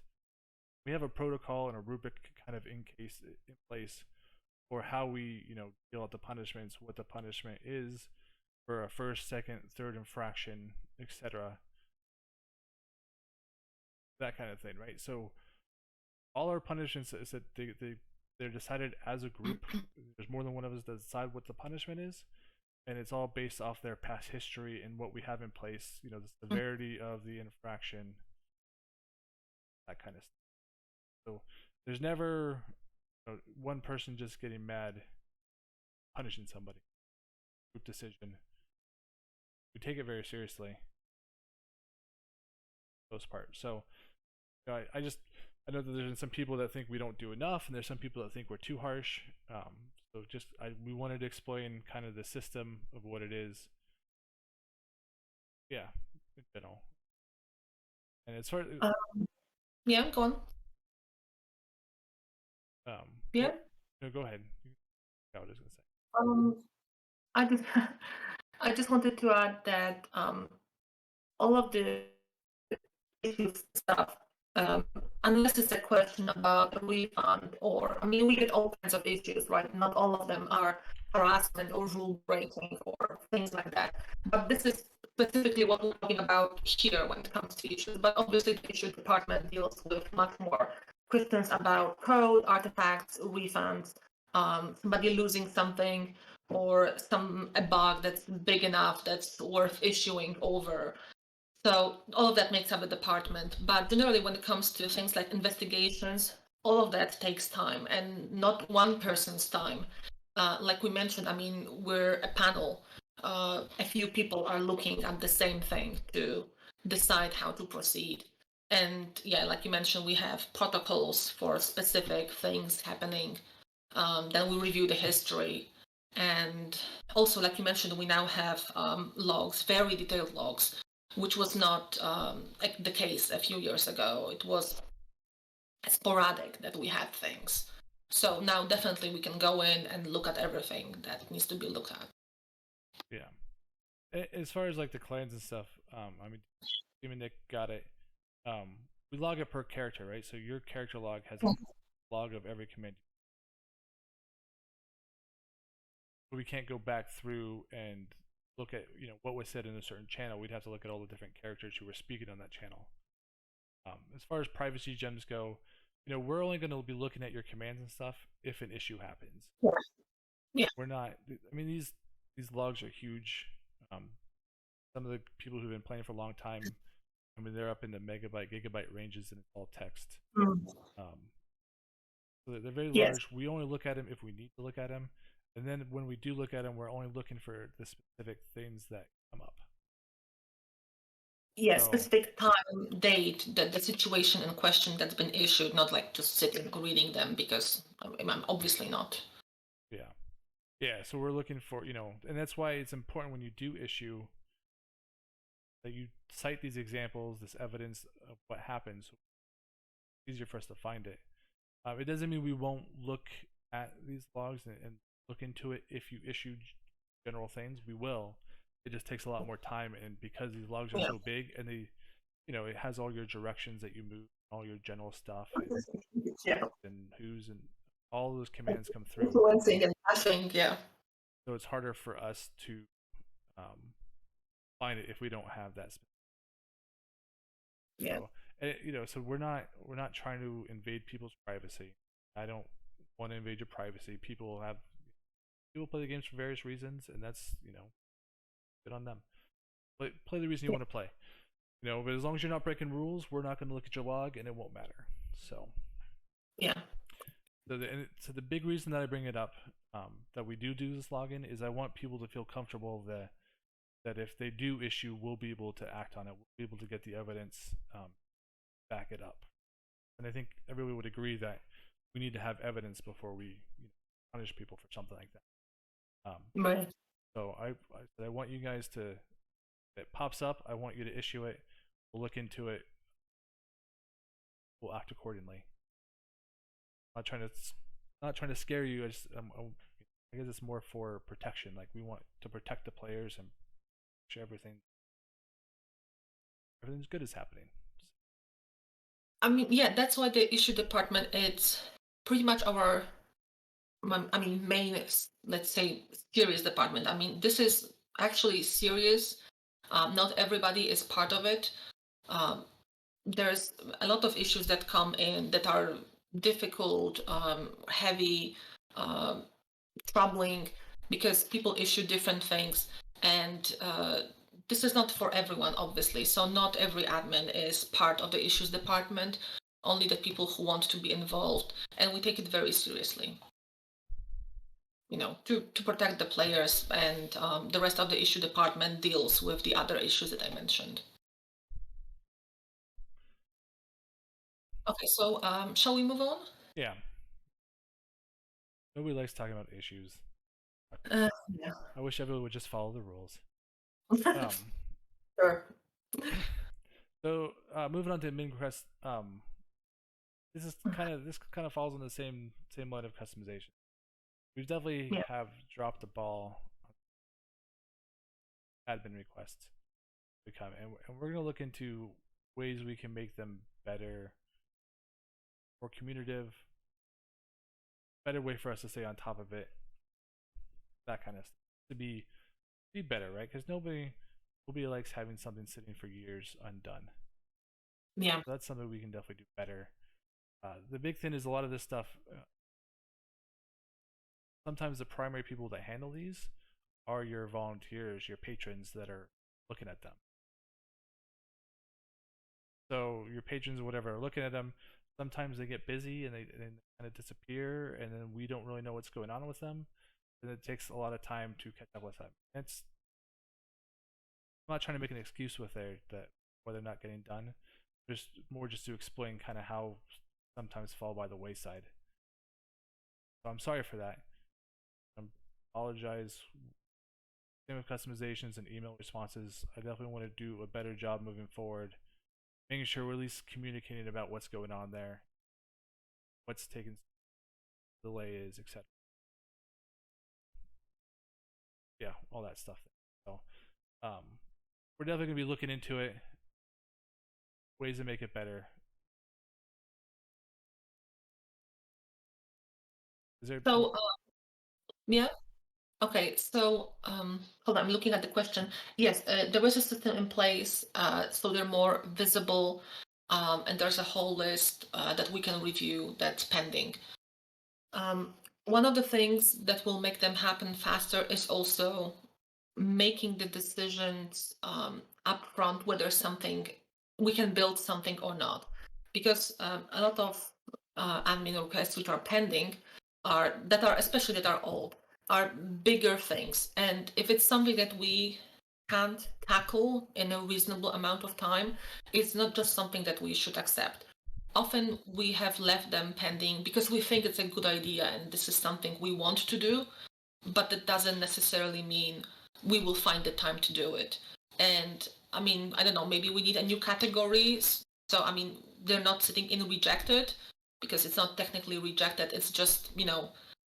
[SPEAKER 1] we have a protocol and a rubric kind of in place for how we deal out the punishments, what the punishment is for a first, second, third infraction, etc. That kind of thing, right? So all our punishments is that they're decided as a group. There's more than one of us that decide what the punishment is, and it's all based off their past history and what we have in place, the severity of the infraction, that kind of stuff. So there's never one person just getting mad punishing somebody. Group decision. We take it very seriously. Most part. So I know that there's some people that think we don't do enough, and there's some people that think we're too harsh. So we wanted to explain kind of the system of what it is. Yeah, in general. And as far as
[SPEAKER 2] Yeah, go on. Yeah.
[SPEAKER 1] no, go ahead. I was gonna say.
[SPEAKER 2] Um, I just I just wanted to add that all of the issues stuff, um, unless it's a question about a refund or, I mean, we get all kinds of issues, right? Not all of them are harassment or rule breaking or things like that. But this is specifically what we're talking about here when it comes to issues. But obviously, the issue department deals with much more questions about code, artifacts, refunds, somebody losing something, or a bug that's big enough that's worth issuing over. So all of that makes up a department. But generally, when it comes to things like investigations, all of that takes time, and not one person's time. Like we mentioned, I mean, we're a panel. A few people are looking at the same thing to decide how to proceed. And yeah, like you mentioned, we have protocols for specific things happening. Then we review the history. And also, like you mentioned, we now have logs, very detailed logs, which was not the case a few years ago. It was sporadic that we had things. So now definitely we can go in and look at everything that needs to be looked at.
[SPEAKER 1] Yeah. As far as like the clans and stuff, I mean, even Nick got it. We log it per character, right? So your character log has a log of every command. We can't go back through and look at what was said in a certain channel. We'd have to look at all the different characters who were speaking on that channel. As far as privacy gems go, we're only going to be looking at your commands and stuff if an issue happens.
[SPEAKER 2] Yeah.
[SPEAKER 1] We're not. I mean, these logs are huge. Some of the people who've been playing for a long time, I mean, they're up in the megabyte, gigabyte ranges, and it's all text. So they're very large. We only look at them if we need to look at them, and then when we do look at them, we're only looking for the specific things that come up.
[SPEAKER 2] Yeah, specific time, date, the situation in question that's been issued, not like just sitting reading them, because I'm obviously not.
[SPEAKER 1] Yeah. Yeah, so we're looking for, and that's why it's important when you do issue that you cite these examples, this evidence of what happens. It's easier for us to find it. It doesn't mean we won't look at these logs and look into it if you issue general things. We will. It just takes a lot more time, and because these logs are so big and it has all your directions that you move, all your general stuff,
[SPEAKER 2] Yeah.
[SPEAKER 1] and who's and all those commands come through.
[SPEAKER 2] Influencing and passing, yeah.
[SPEAKER 1] So it's harder for us to find it if we don't have that.
[SPEAKER 2] Yeah.
[SPEAKER 1] So, so we're not trying to invade people's privacy. I don't want to invade your privacy. People play the games for various reasons, and that's good on them. Play the reason you want to play. But as long as you're not breaking rules, we're not going to look at your log, and it won't matter. So
[SPEAKER 2] Yeah.
[SPEAKER 1] So the big reason that I bring it up, that we do this login, is I want people to feel comfortable that if they do issue, we'll be able to act on it. We'll be able to get the evidence, back it up. And I think everyone would agree that we need to have evidence before we punish people for something like that.
[SPEAKER 2] Right.
[SPEAKER 1] So I want you guys to, if it pops up, I want you to issue it. We'll look into it. We'll act accordingly. I'm not trying to scare you. I guess it's more for protection. Like, we want to protect the players and make sure everything's good is happening.
[SPEAKER 2] I mean, yeah, that's why the issue department, it's pretty much our, main, let's say, serious department. I mean, this is actually serious. Not everybody is part of it. There's a lot of issues that come in that are difficult, heavy, troubling, because people issue different things, and this is not for everyone, obviously. So not every admin is part of the issues department, only the people who want to be involved, and we take it very seriously. To protect the players, and the rest of the issue department deals with the other issues that I mentioned. Okay, so shall we move on?
[SPEAKER 1] Yeah. Nobody likes talking about issues.
[SPEAKER 2] Yeah.
[SPEAKER 1] I wish everyone would just follow the rules.
[SPEAKER 2] Sure.
[SPEAKER 1] So moving on to admin requests. This kind of falls on the same line of customization. We've definitely have dropped the ball on admin requests to come, and we're going to look into ways we can make them better, more communicative, better way for us to stay on top of it, that kind of stuff, to be better, right? Because nobody likes having something sitting for years undone.
[SPEAKER 2] Yeah.
[SPEAKER 1] So that's something we can definitely do better. The big thing is a lot of this stuff, sometimes the primary people that handle these are your volunteers, your patrons that are looking at them. So your patrons or whatever are looking at them. Sometimes they get busy and they kind of disappear, and then we don't really know what's going on with them. And it takes a lot of time to catch up with them. I'm not trying to make an excuse with that why they're not getting done. Just to explain kind of how sometimes fall by the wayside. So I'm sorry for that. I apologize. Same with customizations and email responses. I definitely want to do a better job moving forward, making sure we're at least communicating about what's going on there, what's taking delay is, etc. Yeah, all that stuff. So we're definitely going to be looking into it, ways to make it better.
[SPEAKER 2] Yeah. Okay, so hold on, I'm looking at the question. Yes, there is a system in place, so they're more visible, and there's a whole list that we can review that's pending. One of the things that will make them happen faster is also making the decisions upfront whether we can build something or not, because a lot of admin requests which are pending especially that are old, are bigger things, and if it's something that we can't tackle in a reasonable amount of time, it's not just something that we should accept. Often we have left them pending because we think it's a good idea and this is something we want to do, but that doesn't necessarily mean we will find the time to do it. And I mean, I don't know, maybe we need a new category. So I mean, they're not sitting in rejected, because it's not technically rejected, it's just,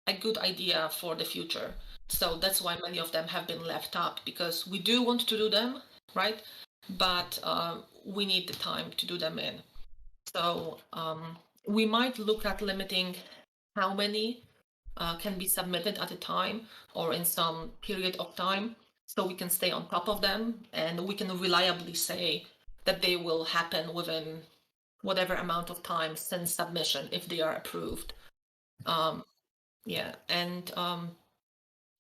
[SPEAKER 2] a good idea for the future. So that's why many of them have been left up, because we do want to do them, right? but we need the time to do them in. So we might look at limiting how many can be submitted at a time or in some period of time, so we can stay on top of them and we can reliably say that they will happen within whatever amount of time since submission if they are approved. Yeah, and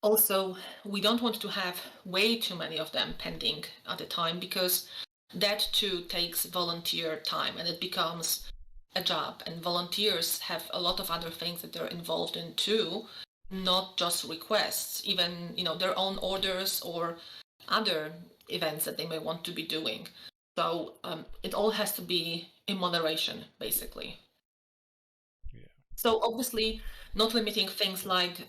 [SPEAKER 2] also we don't want to have way too many of them pending at a time, because that too takes volunteer time and it becomes a job, and volunteers have a lot of other things that they're involved in too, not just requests, even their own orders or other events that they may want to be doing. So it all has to be in moderation, basically.
[SPEAKER 1] Yeah.
[SPEAKER 2] So obviously not limiting things like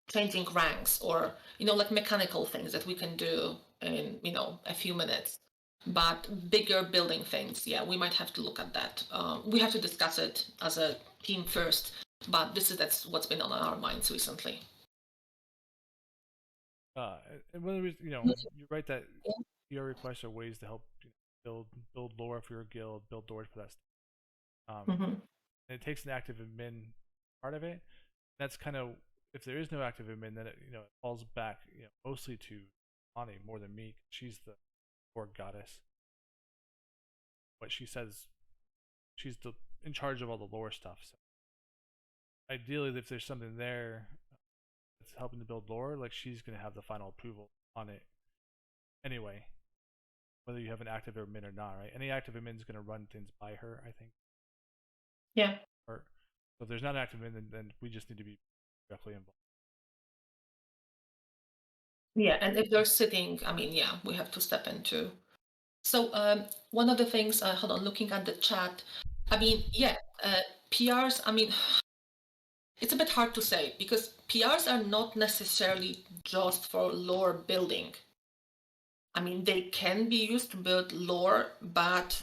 [SPEAKER 2] changing ranks or like mechanical things that we can do in a few minutes. But bigger building things, yeah, we might have to look at that. We have to discuss it as a team first, but that's what's been on our minds recently.
[SPEAKER 1] And one of the reasons, you're right that your requests are ways to help build lore for your guild, build doors for that stuff.
[SPEAKER 2] Mm-hmm.
[SPEAKER 1] And it takes an active admin part of it. That's kind of, if there is no active admin, then it falls back mostly to Ani more than me. She's the core goddess. What she says, she's in charge of all the lore stuff. So ideally, if there's something there that's helping to build lore, like she's gonna have the final approval on it anyway, whether you have an active admin or not, right? Any active admin is gonna run things by her, I think.
[SPEAKER 2] Yeah.
[SPEAKER 1] Or so if there's not an active admin, then we just need to be directly involved.
[SPEAKER 2] Yeah, and if they're sitting, I mean, yeah, we have to step in too. So one of the things, hold on, looking at the chat, I mean, yeah, PRs, I mean, it's a bit hard to say because PRs are not necessarily just for lore building. I mean, they can be used to build lore, but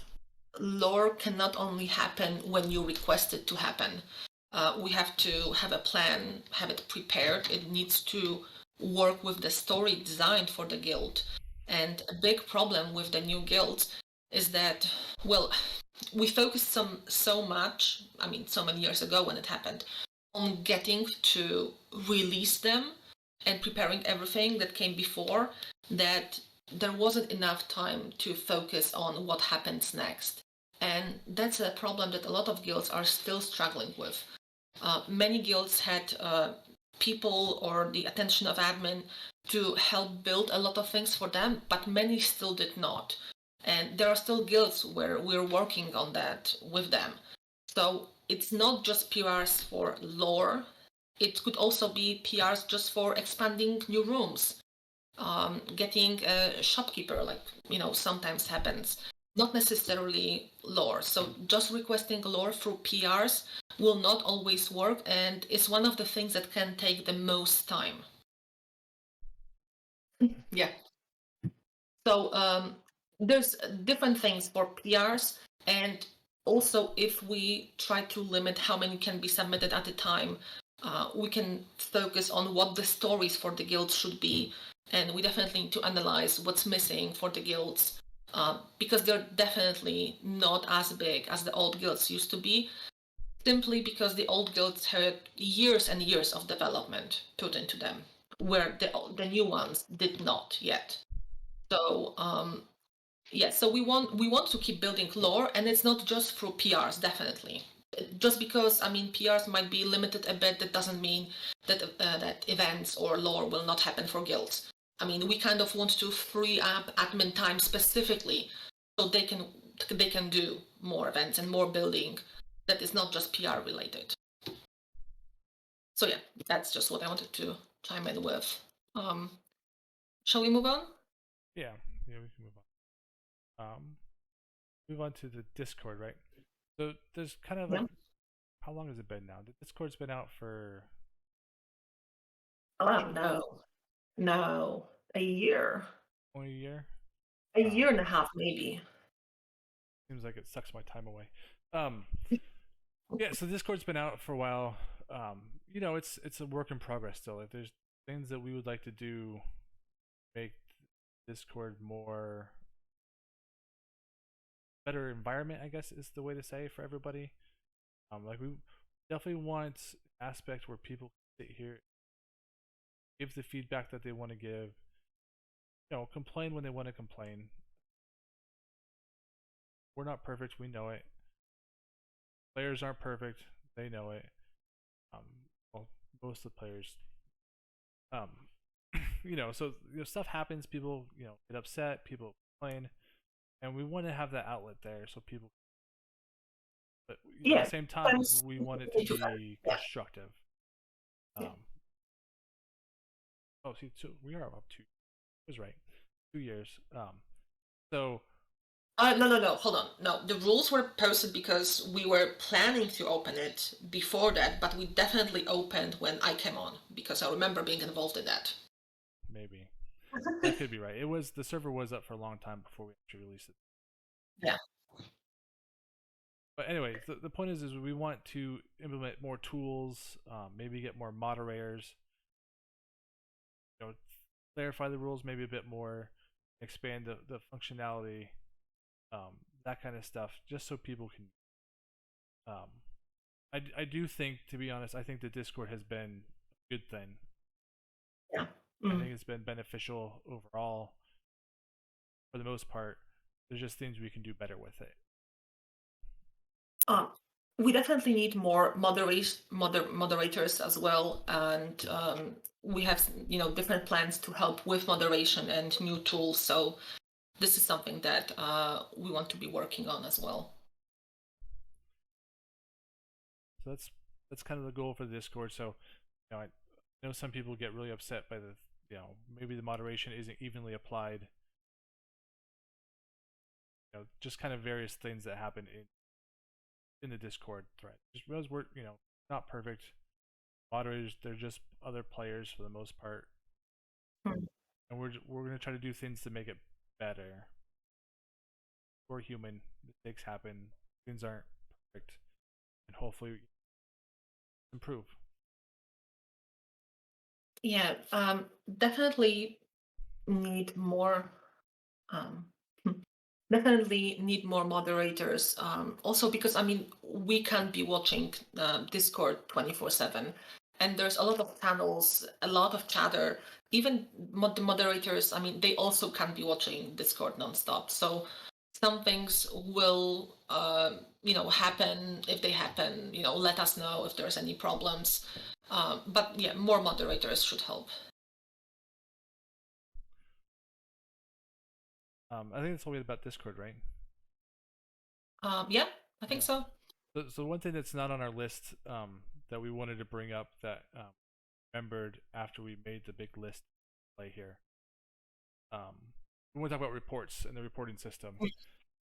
[SPEAKER 2] lore cannot only happen when you request it to happen. We have to have a plan, have it prepared. It needs to work with the story designed for the guild. And a big problem with the new guilds is that, well, we focused so much, I mean, so many years ago when it happened, on getting to release them and preparing everything that came before, that there wasn't enough time to focus on what happens next. And that's a problem that a lot of guilds are still struggling with. Many guilds had people or the attention of admin to help build a lot of things for them, but many still did not. And there are still guilds where we're working on that with them. So it's not just PRs for lore, it could also be PRs just for expanding new rooms, getting a shopkeeper, like sometimes happens, not necessarily lore. So just requesting lore through PRs will not always work, and it's one of the things that can take the most time. Yeah. So there's different things for PRs, and also if we try to limit how many can be submitted at a time, we can focus on what the stories for the guilds should be, and we definitely need to analyze what's missing for the guilds, because they're definitely not as big as the old guilds used to be, simply because the old guilds had years and years of development put into them, where the new ones did not yet. So yeah, so we want to keep building lore, and it's not just through PRs, definitely. Just because, I mean, PRs might be limited a bit, that doesn't mean that that events or lore will not happen for guilds. I mean, we kind of want to free up admin time specifically so they can do more events and more building that is not just PR related. So yeah, that's just what I wanted to chime in with. Shall we move on?
[SPEAKER 1] Yeah, we can move on. Move on to the Discord, right? So there's kind of like,
[SPEAKER 2] Yeah.
[SPEAKER 1] how long has it been now? The Discord's been out for
[SPEAKER 2] Oh no, a year.
[SPEAKER 1] only a year.
[SPEAKER 2] A year and a half, maybe.
[SPEAKER 1] Seems like it sucks my time away. Um, yeah, so Discord's been out for a while. It's a work in progress still. If there's things that we would like to do, make Discord more better environment, I guess is the way to say, for everybody. Like we definitely want aspect where people sit here, give the feedback that they want to give, complain when they want to complain. We're not perfect, we know it. Players aren't perfect, they know it. Um, well, most of the players, um, so stuff happens. People, get upset. People complain, and we want to have that outlet there so people. But at the
[SPEAKER 2] Yeah,
[SPEAKER 1] same time,
[SPEAKER 2] sometimes
[SPEAKER 1] we
[SPEAKER 2] we
[SPEAKER 1] want it to
[SPEAKER 2] need to
[SPEAKER 1] be
[SPEAKER 2] yeah,
[SPEAKER 1] constructive.
[SPEAKER 2] yeah.
[SPEAKER 1] Um, oh, see, so we are up to. I was right, 2 years. So
[SPEAKER 2] No, no, no. Hold on. No, the rules were posted because we were planning to open it before that, but we definitely opened when I came on because I remember being involved in that.
[SPEAKER 1] maybe that could be right. It was the server was up for a long time before we actually released it.
[SPEAKER 2] Yeah.
[SPEAKER 1] But anyway, the point is we want to implement more tools, maybe get more moderators, clarify the rules maybe a bit more, expand the functionality, that kind of stuff, just so people can. Um, I do think, to be honest, I think the Discord has been a good thing.
[SPEAKER 2] Yeah.
[SPEAKER 1] I think it's been beneficial overall for the most part. There's just things we can do better with it.
[SPEAKER 2] Um, we definitely need more moderators as well, and we have different plans to help with moderation and new tools. So this is something that we want to be working on as well.
[SPEAKER 1] So that's kind of the goal for the Discord. So, I know some people get really upset by the, maybe the moderation isn't evenly applied. Just kind of various things that happen in the Discord thread. Just because we're, not perfect. Moderators, they're just other players for the most part,
[SPEAKER 2] Hmm.
[SPEAKER 1] and we're gonna try to do things to make it better. We're human. Mistakes happen. Things aren't perfect, and hopefully improve.
[SPEAKER 2] Yeah, definitely need more. Um, definitely need more moderators. Also, because I mean, we can't be watching Discord 24/7, and there's a lot of channels, a lot of chatter. Even the moderators, I mean, they also can't be watching Discord nonstop. So some things will, happen. If they happen, let us know if there's any problems. But yeah, more moderators should help.
[SPEAKER 1] I think that's all we had about Discord, right?
[SPEAKER 2] Yeah, I think
[SPEAKER 1] Yeah.
[SPEAKER 2] so.
[SPEAKER 1] So one thing that's not on our list, that we wanted to bring up that, remembered after we made the big list play here. We want to talk about reports and the reporting system,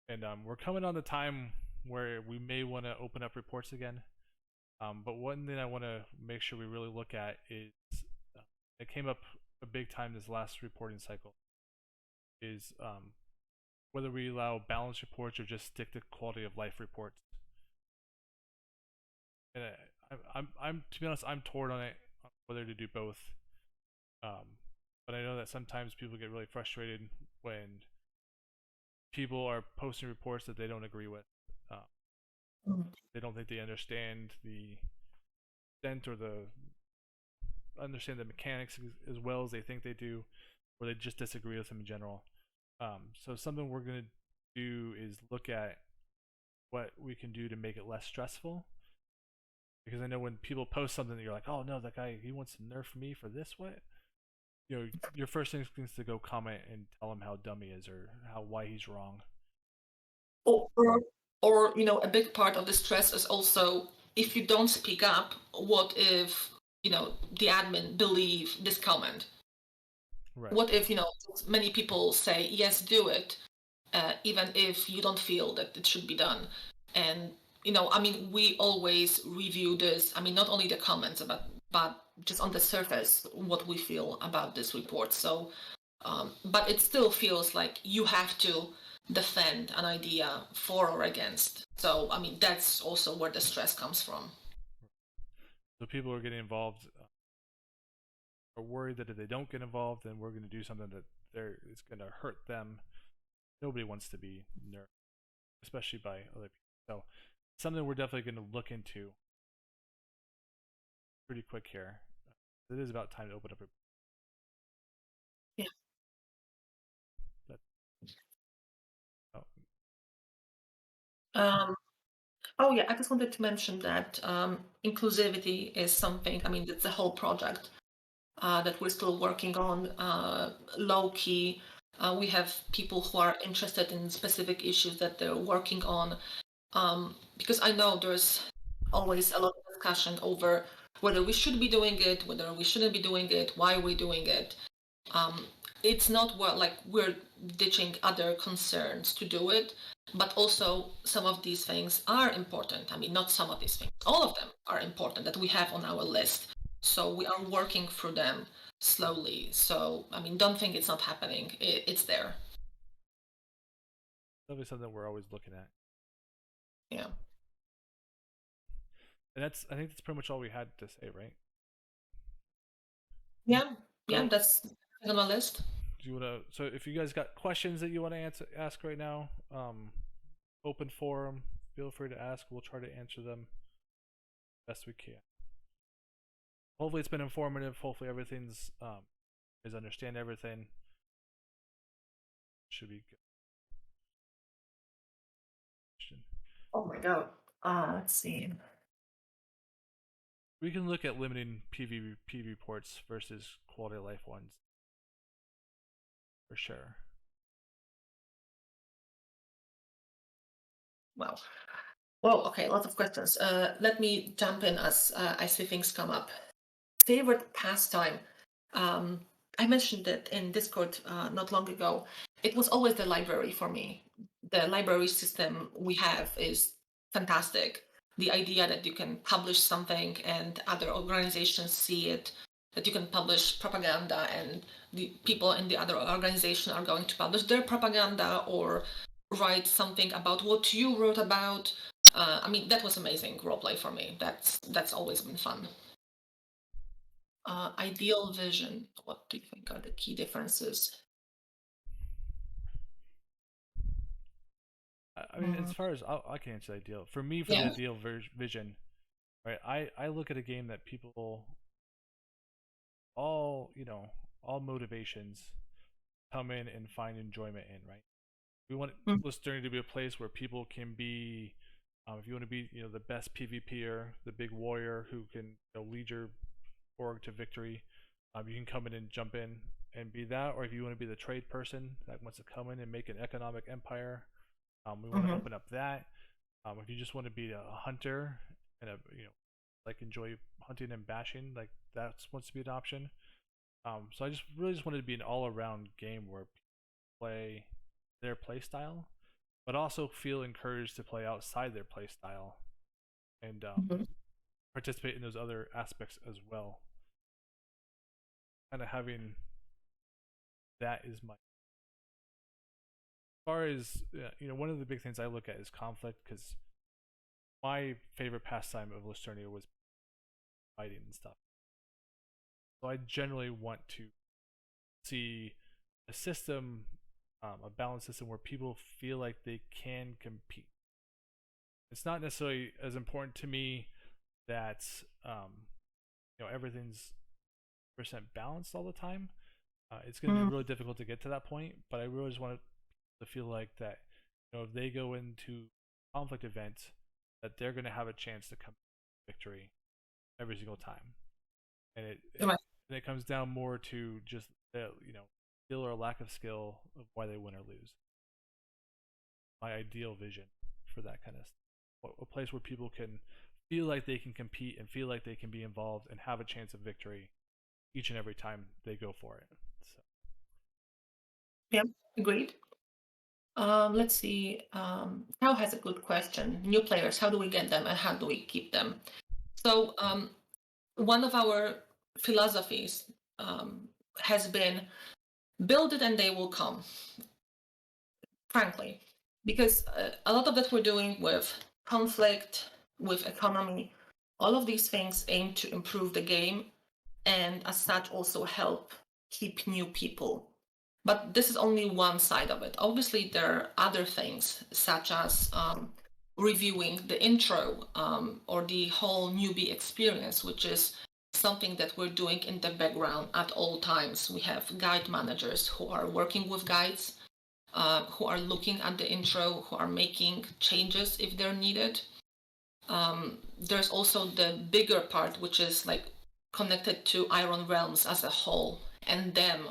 [SPEAKER 1] and we're coming on the time where we may want to open up reports again. But one thing I want to make sure we really look at is, uh, it came up a big time this last reporting cycle, is whether we allow balance reports or just stick to quality of life reports. And I'm to be honest, I'm torn on it, on whether to do both. But I know that sometimes people get really frustrated when people are posting reports that they don't agree with. Uh,
[SPEAKER 2] Mm.
[SPEAKER 1] they don't think they understand the extent or the understand the mechanics as well as they think they do, or they just disagree with them in general. So something we're gonna do is look at what we can do to make it less stressful. Because I know when people post something, you're like, "Oh no, that guy he wants to nerf me for this." What? Your first instinct is to go comment and tell him how dumb he is or why he's wrong.
[SPEAKER 2] or a big part of the stress is also if you don't speak up, what if the admin believe this comment?
[SPEAKER 1] Right.
[SPEAKER 2] What if many people say yes, do it, even if you don't feel that it should be done? And I mean, we always review this. I mean, not only the comments, but just on the surface, what we feel about this report. So but it still feels like you have to defend an idea for or against. So, I mean, that's also where the stress comes from.
[SPEAKER 1] So people are getting involved, are worried that if they don't get involved, then we're going to do something that it's going to hurt them. Nobody wants to be nerfed. especially by other people. So something we're definitely going to look into pretty quick here. It is about time to open up.
[SPEAKER 2] Yeah.
[SPEAKER 1] That, oh,
[SPEAKER 2] Oh yeah, I just wanted to mention that inclusivity is something. I mean, it's a whole project that we're still working on, low key. We have people who are interested in specific issues that they're working on, because I know there's always a lot of discussion over whether we should be doing it, whether we shouldn't be doing it, why we're doing it. It's not like we're ditching other concerns to do it, but also some of these things are important. I mean, not some of these things, all of them are important that we have on our list. So we are working through them slowly. So, I mean, don't think it's not happening. It's there.
[SPEAKER 1] that'll be something we're always looking at.
[SPEAKER 2] Yeah.
[SPEAKER 1] And I think that's pretty much all we had to say, right?
[SPEAKER 2] Yeah. Yeah,
[SPEAKER 1] So,
[SPEAKER 2] that's on my list.
[SPEAKER 1] do you want to? So, if you guys got questions that you want to ask right now, open forum. Feel free to ask. We'll try to answer them best we can. Hopefully, it's been informative. Hopefully, everything's is understand everything. Should be good.
[SPEAKER 2] Oh my God. Let's see.
[SPEAKER 1] We can look at limiting PvP ports versus quality of life ones for sure.
[SPEAKER 2] Well, okay, lots of questions. Let me jump in as I see things come up. Favorite pastime. I mentioned it in Discord not long ago. It was always the library for me. The library system we have is fantastic. The idea that you can publish something and other organizations see it, that you can publish propaganda and the people in the other organization are going to publish their propaganda or write something about what you wrote about. I mean, that was amazing roleplay for me. That's always been fun. Ideal vision. What do you think are the key differences?
[SPEAKER 1] I mean, as far as I can answer the ideal, for me, for the
[SPEAKER 2] Yeah.
[SPEAKER 1] ideal vision, right? I look at a game that people, all motivations come in and find enjoyment in, right? We want
[SPEAKER 2] Mm.
[SPEAKER 1] Lusternia to be a place where people can be, if you want to be, the best PvPer, the big warrior who can lead your org to victory, you can come in and jump in and be that. Or if you want to be the trade person that wants to come in and make an economic empire, we want to open up that. If you just want to be a hunter and like enjoy hunting and bashing, like that's wants to be an option. So I just really just wanted to be an all-around game where people play their play style, but also feel encouraged to play outside their play style and
[SPEAKER 2] Mhm.
[SPEAKER 1] participate in those other aspects as well. Kind of having that is my, as far as one of the big things I look at is conflict, because my favorite pastime of Listernia was fighting and stuff. So I generally want to see a system, a balanced system where people feel like they can compete. It's not necessarily as important to me that everything's percent balanced all the time. It's going to be
[SPEAKER 2] Mm.
[SPEAKER 1] really difficult to get to that point, but I really just want to feel like that, if they go into conflict event, that they're going to have a chance to come to victory every single time, and
[SPEAKER 2] Right.
[SPEAKER 1] it comes down more to just skill or lack of skill of why they win or lose. My ideal vision for that kind of stuff. A place where people can feel like they can compete and feel like they can be involved and have a chance of victory each and every time they go for it. So.
[SPEAKER 2] Yeah, agreed. Let's see. Tao has a good question. New players, how do we get them and how do we keep them? So one of our philosophies has been build it and they will come, frankly, because a lot of that we're doing with conflict, with economy, all of these things aim to improve the game and as such also help keep new people. But this is only one side of it. Obviously, there are other things, such as reviewing the intro or the whole newbie experience, which is something that we're doing in the background at all times. We have guide managers who are working with guides, who are looking at the intro, who are making changes if they're needed. There's also the bigger part, which is like connected to Iron Realms as a whole, and them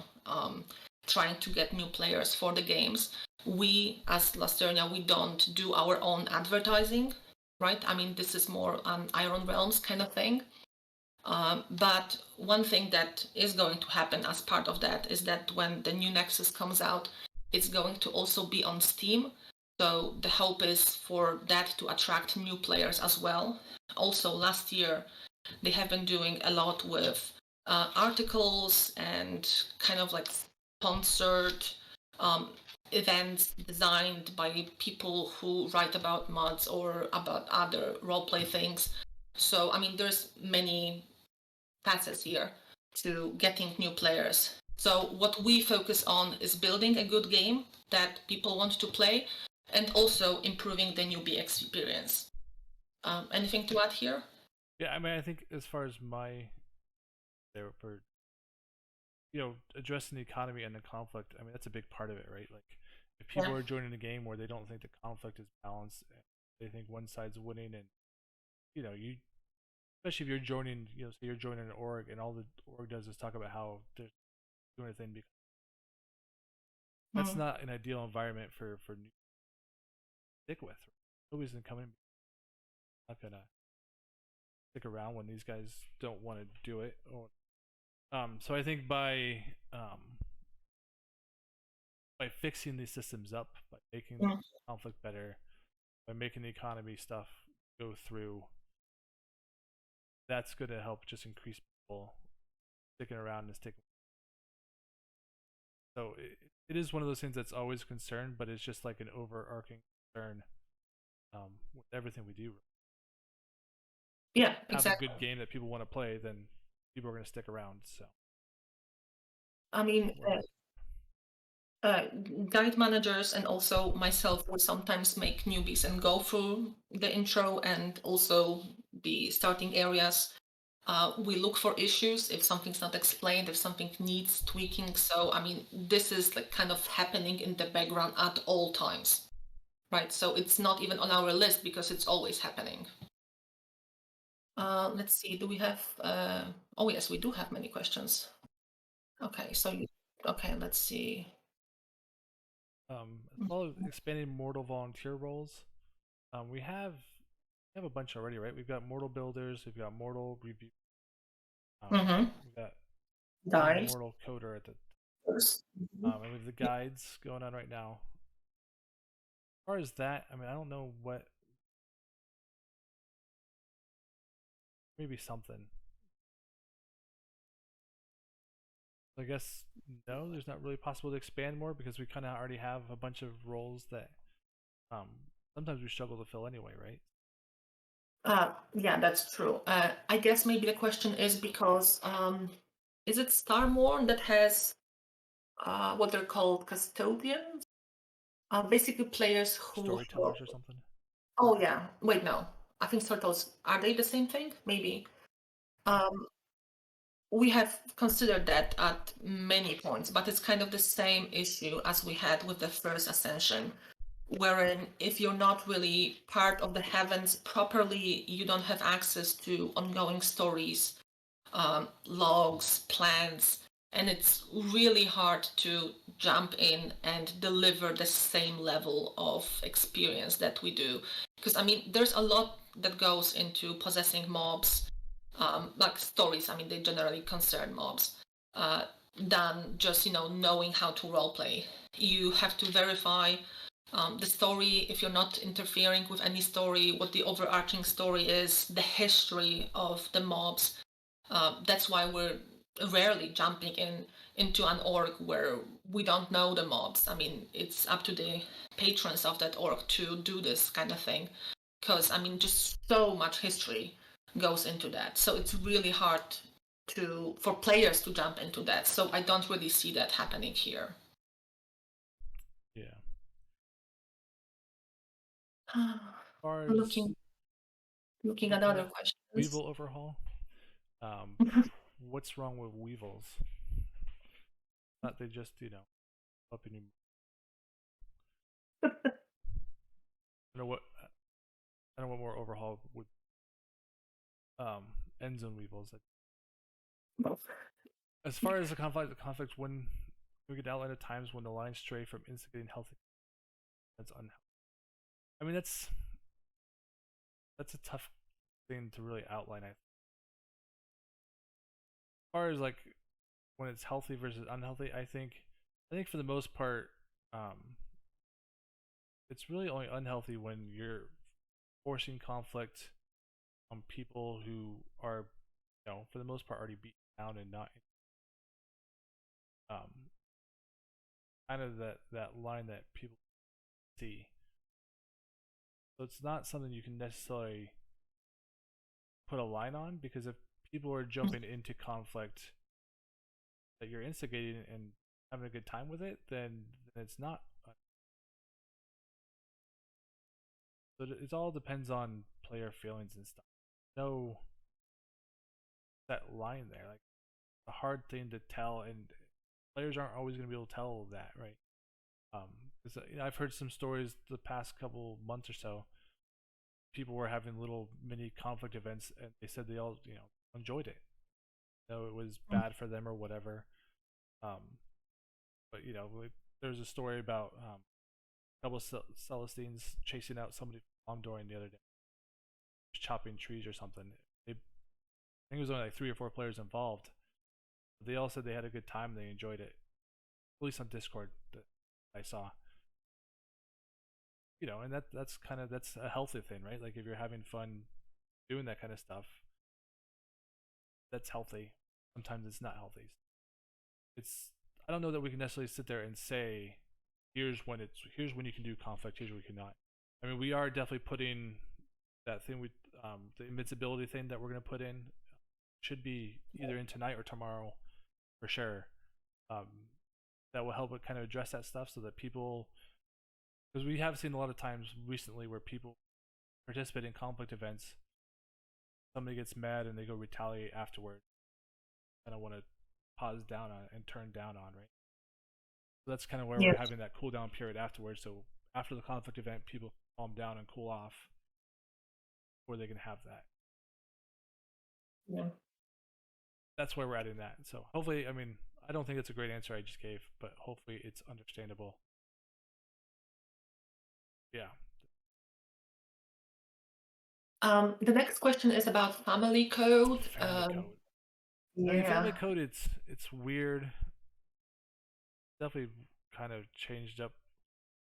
[SPEAKER 2] trying to get new players for the games. We, as Lusternia, we don't do our own advertising, right? I mean, this is more an Iron Realms kind of thing. But one thing that is going to happen as part of that is that when the new Nexus comes out, it's going to also be on Steam. So the hope is for that to attract new players as well. Also, last year, they have been doing a lot with articles and kind of like sponsored events designed by people who write about mods or about other roleplay things. So, I mean, there's many facets here to getting new players. So what we focus on is building a good game that people want to play and also improving the newbie experience. Anything to add here?
[SPEAKER 1] Yeah, I mean, I think as far as my there for addressing the economy and the conflict, I mean that's a big part of it, right? Like if people are joining a game where they don't think the conflict is balanced, they think one side's winning, and you especially if you're joining, say you're joining an org and all the org does is talk about how they're doing a thing, because that's not an ideal environment for new to stick with. Right? Nobody's gonna come in, not gonna stick around when these guys don't want to do it. Or so I think by fixing these systems up, by making the conflict better, by making the economy stuff go through, that's going to help just increase people sticking around and sticking. So it is one of those things that's always a concern, but it's just like an overarching concern with everything we do.
[SPEAKER 2] Yeah, exactly.
[SPEAKER 1] Have a good game that people want to play, then people are going to stick around. So,
[SPEAKER 2] I mean, guide managers and also myself will sometimes make newbies and go through the intro and also the starting areas. We look for issues if something's not explained, if something needs tweaking. So, I mean, this is like kind of happening in the background at all times, right? So it's not even on our list because it's always happening. Let's see, do we have, oh yes, we do have many questions. Okay, so, okay, let's see.
[SPEAKER 1] As well as expanding mortal volunteer roles, we have a bunch already, right? We've got mortal builders, we've got mortal review, we've got
[SPEAKER 2] guides,
[SPEAKER 1] mortal coder at the and we have the guides going on right now. As far as that, I mean, I don't know what, maybe something. I guess no, there's not really possible to expand more because we kind of already have a bunch of roles that sometimes we struggle to fill anyway, right?
[SPEAKER 2] Yeah, that's true. I guess maybe the question is because is it Starmorn that has what they're called custodians? Basically players who
[SPEAKER 1] storytellers or something.
[SPEAKER 2] Oh yeah, wait, no. I think storytellers, are they the same thing? Maybe. We have considered that at many points, but it's kind of the same issue as we had with the first Ascension, wherein if you're not really part of the heavens properly, you don't have access to ongoing stories, logs, plans, and it's really hard to jump in and deliver the same level of experience that we do. Because, I mean, there's a lot that goes into possessing mobs, like stories, I mean, they generally concern mobs, than just, knowing how to roleplay. You have to verify the story, if you're not interfering with any story, what the overarching story is, the history of the mobs. That's why we're rarely jumping into an org where we don't know the mobs. I mean, it's up to the patrons of that org to do this kind of thing, because I mean, just so much history goes into that. So it's really hard for players to jump into that. So I don't really see that happening here.
[SPEAKER 1] far as
[SPEAKER 2] Looking at other
[SPEAKER 1] Weevil,
[SPEAKER 2] questions.
[SPEAKER 1] Weevil overhaul, um, what's wrong with Weevils? Not they just up in you. I don't know what I don't know what more overhaul would end zone Weevils. As far as the conflict when we could outline at times when the lines stray from instigating healthy that's unhealthy. I mean that's a tough thing to really outline. As far as like when it's healthy versus unhealthy, I think for the most part, it's really only unhealthy when you're forcing conflict on people who are, for the most part, already beaten down and not um, kind of that line that people see. So it's not something you can necessarily put a line on because if people are jumping into conflict that you're instigating and having a good time with it, then it's not. So it all depends on player feelings and stuff. No that line there, like a hard thing to tell, and players aren't always going to be able to tell that, right? Because I've heard some stories the past couple months or so. People were having little mini conflict events, and they said they all, enjoyed it. It was bad for them or whatever. Um, but there's a story about a couple of Celestines chasing out somebody from Omdorin the other day, chopping trees or something. I think it was only like 3 or 4 players involved. They all said they had a good time. They enjoyed it, at least on Discord that I saw. And that's a healthy thing, right? Like if you're having fun doing that kind of stuff, that's healthy. Sometimes it's not healthy. I don't know that we can necessarily sit there and say, here's when you can do conflict, here's when you cannot. I mean, we are definitely putting that thing with the invincibility thing that we're gonna put in should be either in tonight or tomorrow for sure. Um, that will help kind of address that stuff so that people, because we have seen a lot of times recently where people participate in conflict events, somebody gets mad and they go retaliate afterward. And I want to pause down on and turn down on, right? So that's kind of where we're
[SPEAKER 2] Yes.
[SPEAKER 1] having that cool down period afterwards. So after the conflict event, people calm down and cool off before they can have that.
[SPEAKER 2] Yeah.
[SPEAKER 1] That's where we're adding that. So hopefully, I mean, I don't think it's a great answer I just gave, but hopefully it's understandable. Yeah.
[SPEAKER 2] The next question is about family code.
[SPEAKER 1] Family code. I mean,
[SPEAKER 2] Yeah.
[SPEAKER 1] family code. It's weird. Definitely kind of changed up.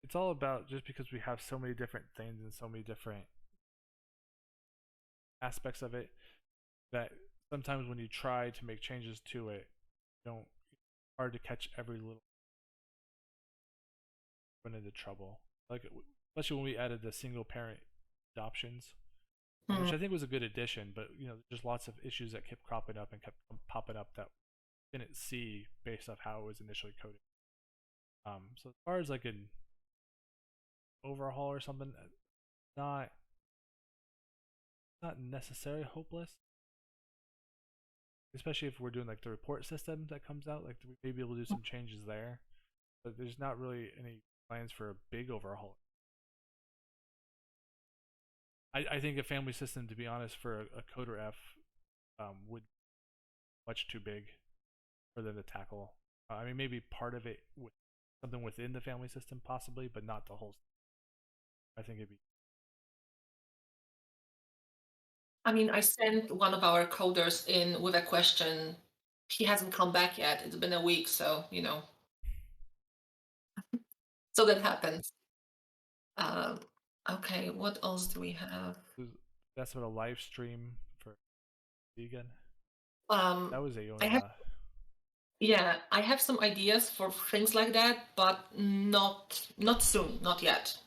[SPEAKER 1] It's all about just because we have so many different things and so many different aspects of it that sometimes when you try to make changes to it, you don't hard to catch every little run into trouble. Like especially when we added the single parent adoptions, which I think was a good addition, but there's lots of issues that kept cropping up and kept popping up that we didn't see based off how it was initially coded. So as far as like an overhaul or something, not not necessarily hopeless. Especially if we're doing like the report system that comes out, like we may be able to do some changes there, but there's not really any plans for a big overhaul. I think a family system, to be honest, for a coder F, would be much too big for them to tackle. I mean, maybe part of it with something within the family system, possibly, but not the whole. I think it'd be.
[SPEAKER 2] I mean, I sent one of our coders in with a question. He hasn't come back yet. It's been a week, so so that happens. Okay, what else do we have?
[SPEAKER 1] That's what a live stream for vegan.
[SPEAKER 2] Um,
[SPEAKER 1] That was a
[SPEAKER 2] I have Yeah, I have some ideas for things like that, but not soon, not yet.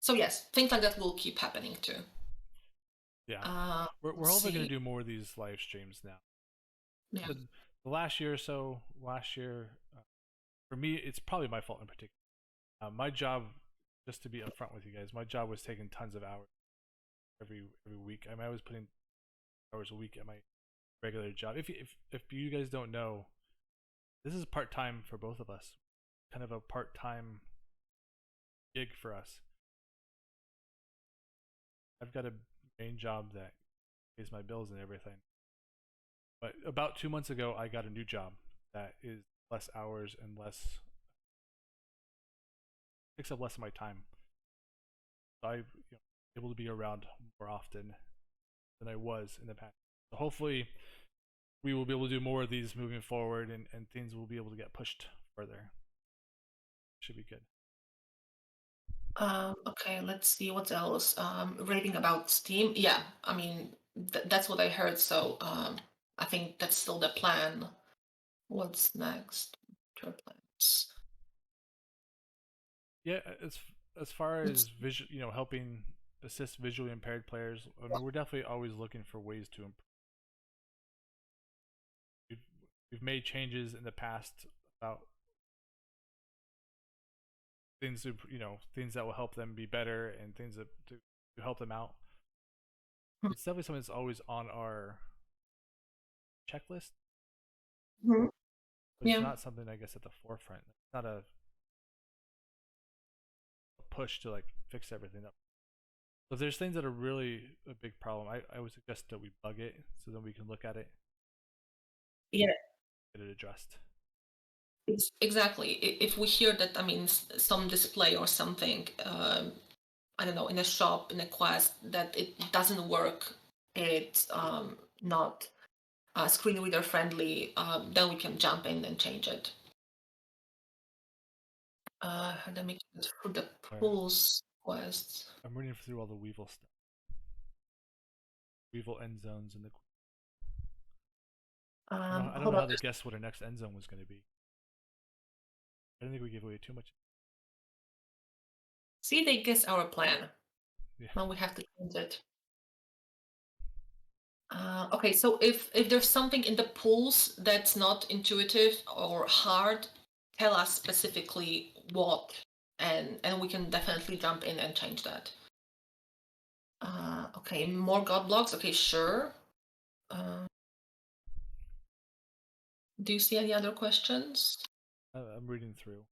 [SPEAKER 2] So yes, things like that will keep happening too.
[SPEAKER 1] yeah. We're
[SPEAKER 2] Let's
[SPEAKER 1] hopefully going to
[SPEAKER 2] see.
[SPEAKER 1] do more of these live streams now.
[SPEAKER 2] Yeah.
[SPEAKER 1] The last year or so, for me, it's probably my fault in particular. My job just to be upfront with you guys, my job was taking tons of hours every week. I mean, I was putting hours a week at my regular job. If you guys don't know, this is part time for both of us, kind of a part time gig for us. I've got a main job that pays my bills and everything. But about 2 months ago, I got a new job that is less hours and less takes up less of my time. So I'm able to be around more often than I was in the past. So hopefully, we will be able to do more of these moving forward, and things will be able to get pushed further. Should be good.
[SPEAKER 2] Okay, let's see what else. Raving about Steam. Yeah, I mean, that's what I heard. So I think that's still the plan. What's next? Your plans.
[SPEAKER 1] Yeah, as far
[SPEAKER 2] Let's,
[SPEAKER 1] as visual, helping assist visually impaired players. I mean, we're definitely always looking for ways to improve. We've, we've made changes in the past about things things that will help them be better and things that to help them out. It's definitely something that's always on our checklist,
[SPEAKER 2] Mhm.
[SPEAKER 1] but it's
[SPEAKER 2] Yeah.
[SPEAKER 1] not something I guess at the forefront. It's not a push to like fix everything up. So if there's things that are really a big problem, I would suggest that we bug it so then we can look at it,
[SPEAKER 2] Yeah.
[SPEAKER 1] get it addressed.
[SPEAKER 2] Exactly. If we hear that, I mean, some display or something, I don't know, in a shop, in a quest, that it doesn't work, it's not screen reader friendly, then we can jump in and change it. Let me get through the
[SPEAKER 1] All right.
[SPEAKER 2] pools quests.
[SPEAKER 1] I'm reading through all the Weevil stuff. Weevil end zones and the. I don't
[SPEAKER 2] Hold
[SPEAKER 1] know
[SPEAKER 2] on.
[SPEAKER 1] how to guess what our next end zone was going to be. I don't think we gave away too much.
[SPEAKER 2] See, they guess our plan.
[SPEAKER 1] Yeah.
[SPEAKER 2] Now we have to change it. Okay, so if there's something in the pools that's not intuitive or hard, tell us specifically what, and we can definitely jump in and change that. Okay, more god blocks. Okay, sure. Uh, do you see any other questions?
[SPEAKER 1] I'm reading through.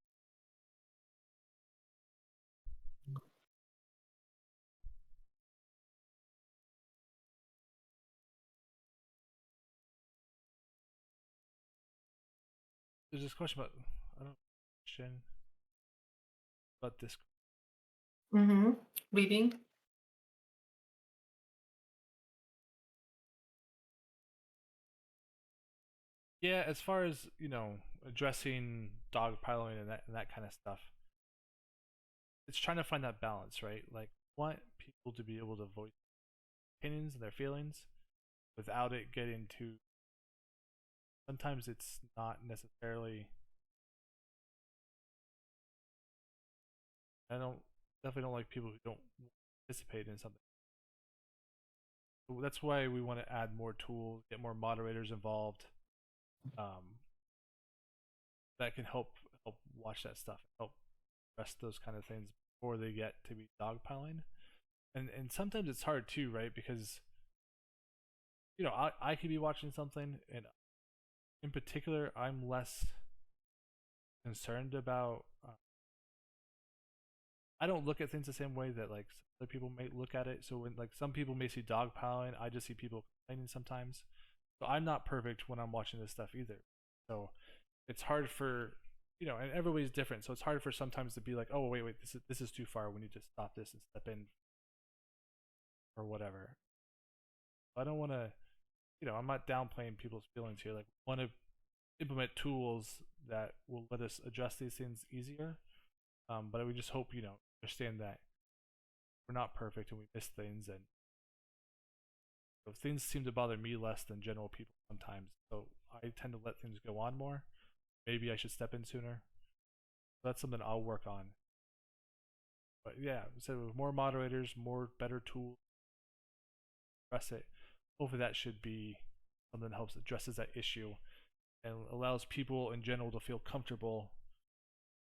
[SPEAKER 1] There's this question about I don't question about this.
[SPEAKER 2] Mm-hmm. Reading.
[SPEAKER 1] Yeah, as far as addressing dogpiling and that kind of stuff, it's trying to find that balance, right? Like, want people to be able to voice opinions and their feelings without it getting too. Sometimes it's not necessarily. I don't definitely don't like people who don't participate in something. So that's why we want to add more tools, get more moderators involved. Um, that can help watch that stuff, help address those kind of things before they get to be dogpiling. And sometimes it's hard too, right? Because I could be watching something, and in particular, I'm less concerned about. I don't look at things the same way that like other people may look at it. So when like some people may see dogpiling, I just see people complaining sometimes. So I'm not perfect when I'm watching this stuff either. So it's hard for and everybody's different. So it's hard for sometimes to be like, oh wait, this is too far. We need to stop this and step in or whatever. I don't want to, I'm not downplaying people's feelings here. Like, want to implement tools that will let us address these things easier. But we just hope understand that we're not perfect and we miss things, and things seem to bother me less than general people sometimes. So I tend to let things go on more. Maybe I should step in sooner. That's something I'll work on. But yeah, so with more moderators, more better tools, address it. Hopefully that should be something that helps addresses that issue and allows people in general to feel comfortable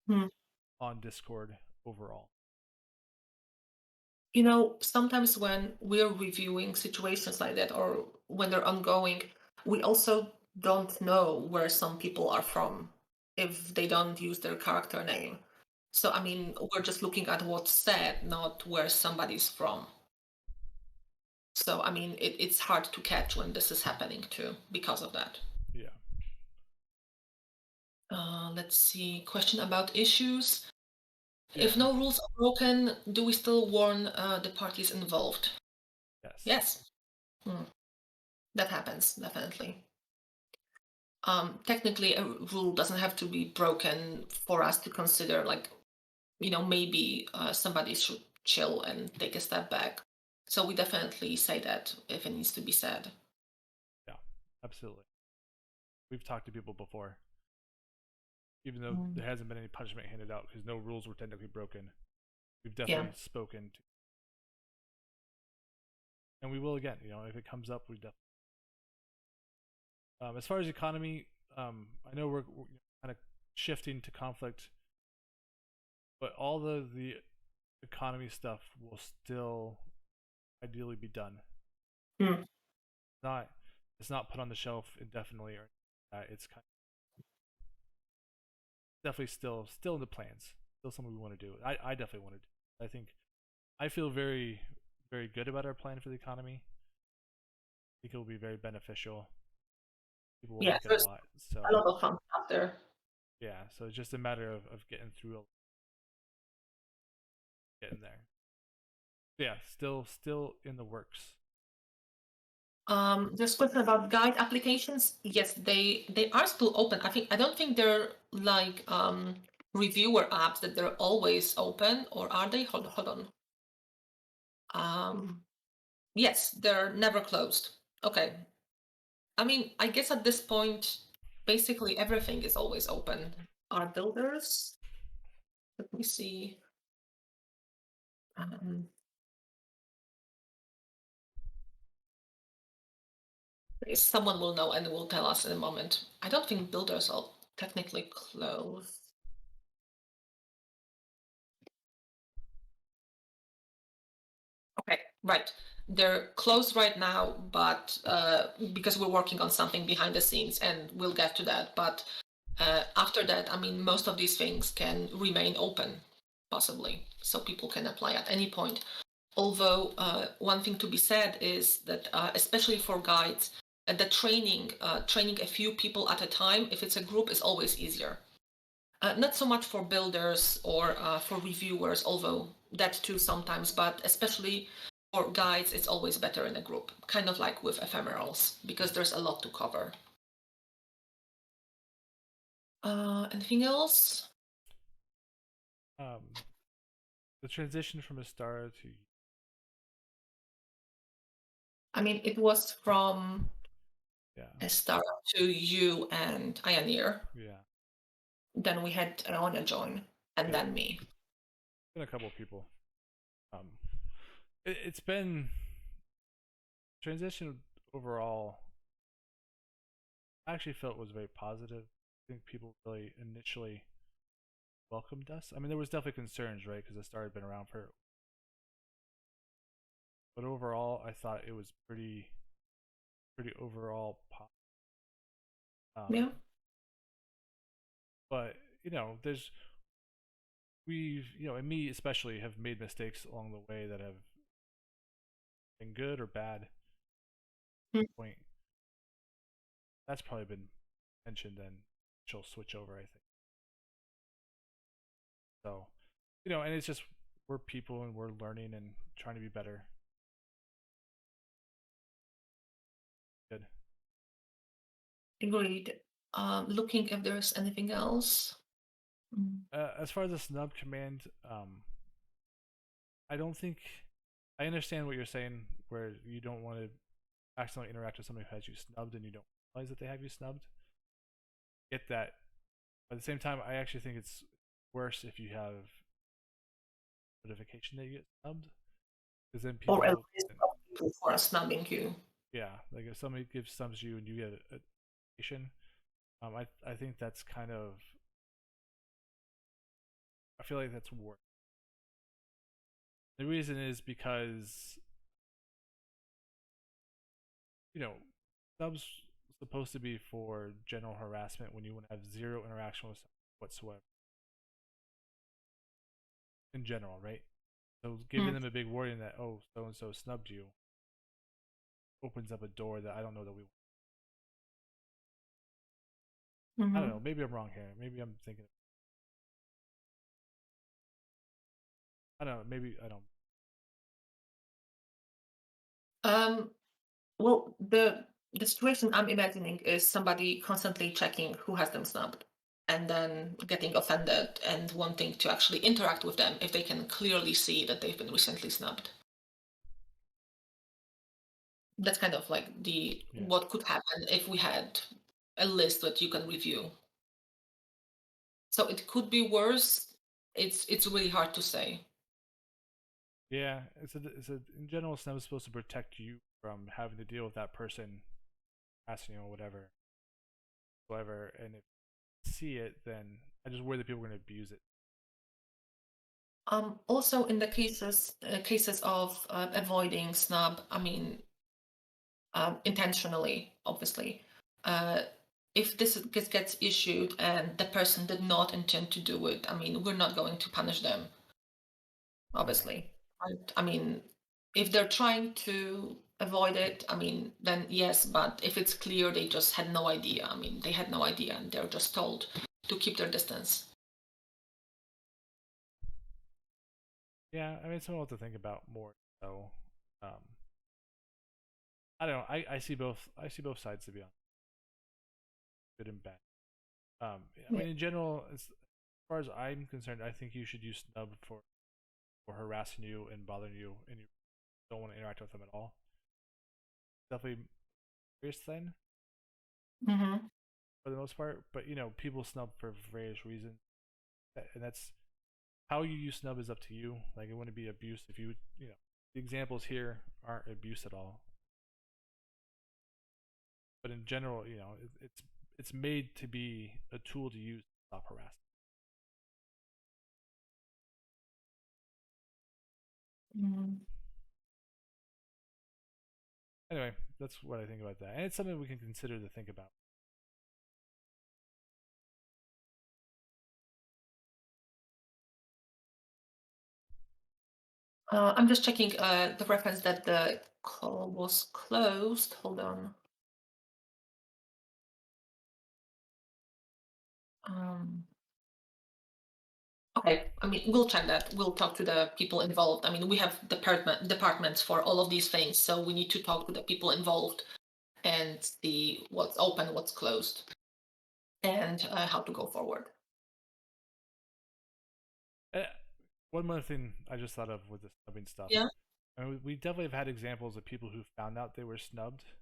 [SPEAKER 2] Hmm.
[SPEAKER 1] on Discord overall.
[SPEAKER 2] Sometimes when we're reviewing situations like that or when they're ongoing, we also don't know where some people are from if they don't use their character name. So, I mean, we're just looking at what's said, not where somebody's from. So, I mean, it's hard to catch when this is happening too because of that.
[SPEAKER 1] Yeah.
[SPEAKER 2] Let's see. Question about issues. If
[SPEAKER 1] Yeah.
[SPEAKER 2] no rules are broken, do we still warn the parties involved?
[SPEAKER 1] Yes.
[SPEAKER 2] Yes. Hmm. That happens, definitely. Technically, a rule doesn't have to be broken for us to consider, like, maybe somebody should chill and take a step back. So we definitely say that if it needs to be said.
[SPEAKER 1] Yeah. Absolutely. We've talked to people before, even though
[SPEAKER 2] Mm.
[SPEAKER 1] there hasn't been any punishment handed out because no rules were technically broken. We've
[SPEAKER 2] Yeah.
[SPEAKER 1] definitely spoken to, and we will again. If it comes up, we definitely. As far as economy, I know we're kind of shifting to conflict, but all the economy stuff will still ideally be done.
[SPEAKER 2] Mm.
[SPEAKER 1] Not it's not put on the shelf indefinitely, or it's kind of definitely still in the plans. Still something we want to do. I definitely want to do. I feel very very good about our plan for the economy. I think it will be very beneficial. People will
[SPEAKER 2] Yeah,
[SPEAKER 1] like it a
[SPEAKER 2] there's
[SPEAKER 1] lot.
[SPEAKER 2] a
[SPEAKER 1] So
[SPEAKER 2] lot of fun stuff there.
[SPEAKER 1] yeah, so it's just a matter of getting through, getting there. Yeah, still in the works.
[SPEAKER 2] There's question about guide applications. Yes, they are still open. I don't think they're like reviewer apps that they're always open, or are they? Hold on. Um, yes, they're never closed. Okay. I mean, I guess at this point, basically everything is always open. Our builders. Let me see. Um, Someone will know and will tell us in a moment. I don't think builders are technically closed. Okay, right. They're closed right now, but because we're working on something behind the scenes, and we'll get to that. But after that, I mean, most of these things can remain open, possibly, so people can apply at any point. Although one thing to be said is that, especially for guides, the training a few people at a time, if it's a group, is always easier. Not so much for builders or for reviewers, although that too sometimes, but especially for guides, it's always better in a group, kind of like with ephemerals, because there's a lot to cover. Anything else?
[SPEAKER 1] Um, the transition from a star to
[SPEAKER 2] I mean, it was from
[SPEAKER 1] yeah
[SPEAKER 2] a star to you and Ioneer.
[SPEAKER 1] yeah.
[SPEAKER 2] Then we had Rona join, and
[SPEAKER 1] Been,
[SPEAKER 2] then me.
[SPEAKER 1] been a couple of people. Um, it's been transition overall. I actually felt was very positive. I think people really initially welcomed us. I mean, there was definitely concerns, right? Because the star had been around for, but overall, I thought it was pretty overall pop.
[SPEAKER 2] Yeah.
[SPEAKER 1] But there's we've and me especially have made mistakes along the way that have been good or bad.
[SPEAKER 2] Mm.
[SPEAKER 1] Point that's probably been mentioned, and she'll switch over. I think so. And it's just we're people and we're learning and trying to be better. Good.
[SPEAKER 2] Agreed. Looking if there's anything else. Mm.
[SPEAKER 1] As far as the snub command, I don't think I understand what you're saying, where you don't want to accidentally interact with somebody who has you snubbed and you don't realize that they have you snubbed. Get that. But at the same time, I actually think it's worse if you have notification that you get snubbed, because then
[SPEAKER 2] Or at
[SPEAKER 1] people,
[SPEAKER 2] least of people who are snubbing you.
[SPEAKER 1] yeah, like if somebody gives snubs you and you get a notification, I think that's kind of, I feel like that's worse. The reason is because, snubs supposed to be for general harassment when you want to have zero interaction with someone whatsoever. In general, right? So giving them a big warning that, oh, so and so snubbed you, opens up a door that I don't know that we want. I don't know. Maybe I'm wrong here. Maybe I'm thinking. I don't know. Maybe I don't.
[SPEAKER 2] Well, the situation I'm imagining is somebody constantly checking who has them snubbed and then getting offended and wanting to actually interact with them if they can clearly see that they've been recently snubbed. That's kind of like what could happen if we had a list that you can review. So it could be worse. It's really hard to say.
[SPEAKER 1] Yeah, in general, snub is supposed to protect you from having to deal with that person asking you or whatever. And if you see it, then I just worry that people are going to abuse it.
[SPEAKER 2] Also, in the cases of avoiding snub, I mean, intentionally, obviously, if this gets issued and the person did not intend to do it, I mean, we're not going to punish them, obviously. Right? I mean, if they're trying to avoid it, I mean, then yes, but if it's clear they just had no idea, I mean, they had no idea and they're just told to keep their distance.
[SPEAKER 1] Yeah, I mean, it's something to think about more. So, I don't know. I see both. I see both sides, to be honest, good and bad. I mean, in general, as far as I'm concerned, I think you should use snub for harassing you and bothering you, and you don't want to interact with them at all. Definitely serious thing for the most part. But people snub for various reasons, and that's how you use snub is up to you. Like, it wouldn't be abuse if you the examples here aren't abuse at all. But in general, it's made to be a tool to use to stop harassment. Anyway, that's what I think about that, and it's something we can consider to think about.
[SPEAKER 2] I'm just checking the reference that the call was closed. Hold on. Okay, I mean, we'll check that. We'll talk to the people involved. I mean, we have departments for all of these things, so we need to talk to the people involved and see what's open, what's closed, and how to go forward.
[SPEAKER 1] One more thing I just thought of with the snubbing stuff.
[SPEAKER 2] Yeah.
[SPEAKER 1] I mean, we definitely have had examples of people who found out they were snubbed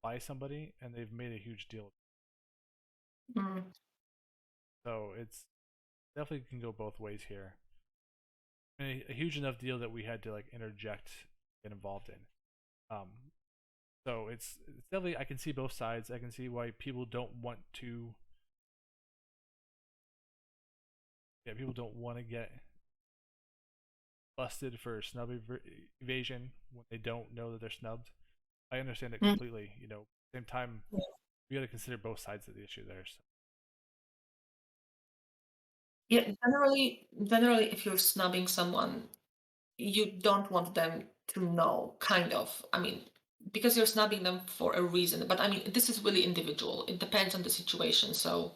[SPEAKER 1] by somebody, and they've made a huge deal. So it's definitely can go both ways here. And a huge enough deal that we had to interject, get involved in. So it's definitely, I can see both sides. I can see why people don't want to. Yeah, people don't want to get busted for snub evasion when they don't know that they're snubbed. I understand it completely. Same time, we got to consider both sides of the issue there. So.
[SPEAKER 2] Yeah, generally, if you're snubbing someone, you don't want them to know, kind of. I mean, because you're snubbing them for a reason. But I mean, this is really individual. It depends on the situation. So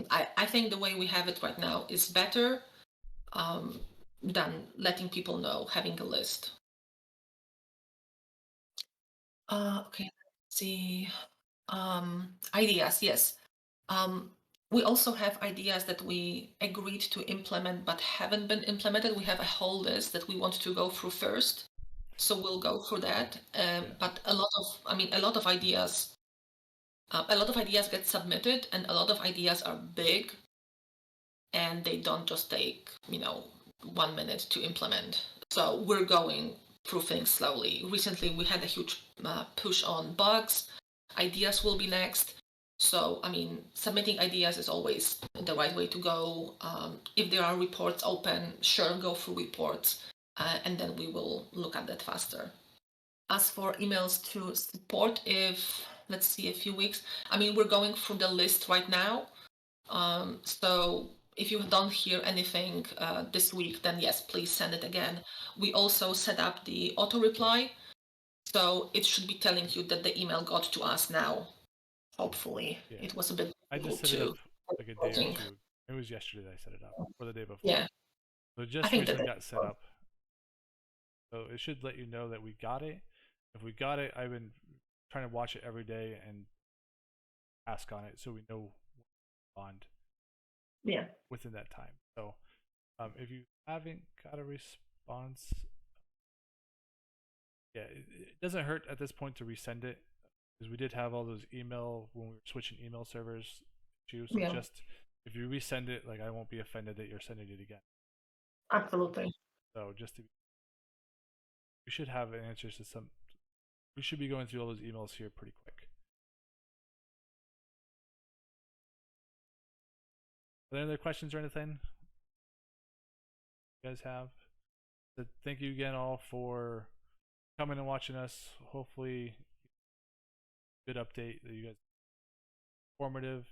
[SPEAKER 2] I think the way we have it right now is better than letting people know, having a list. Okay, let's see. Ideas, yes. We also have ideas that we agreed to implement but haven't been implemented. We have a whole list that we want to go through first. So we'll go through that. But a lot of ideas get submitted, and a lot of ideas are big, and they don't just take 1 minute to implement. So we're going through things slowly. Recently, we had a huge push on bugs. Ideas will be next. So, I mean, submitting ideas is always the right way to go. If there are reports open, sure, go through reports, and then we will look at that faster. As for emails to support, if let's see, a few weeks, I mean, we're going through the list right now. So if you don't hear anything this week, then yes, please send it again. We also set up the auto reply, so it should be telling you that the email got to us now. Hopefully,
[SPEAKER 1] Yeah.
[SPEAKER 2] it was a bit
[SPEAKER 1] I just set it up like a day or two. It was yesterday that I set it up, or the day before.
[SPEAKER 2] Yeah.
[SPEAKER 1] So
[SPEAKER 2] I
[SPEAKER 1] just
[SPEAKER 2] think
[SPEAKER 1] recently got set up. So it should let you know that we got it. If we got it, I've been trying to watch it every day and ask on it so we know bond within that time. So if you haven't got a response, yeah, it doesn't hurt at this point to resend it, because we did have all those email when we were switching email servers too. So just if you resend it, like, I won't be offended that you're sending it again.
[SPEAKER 2] Absolutely.
[SPEAKER 1] So just to, we should have answers to some. We should be going through all those emails here pretty quick. Are there any other questions or anything you guys have? So thank you again all for coming and watching us. Hopefully, good update that you guys informative.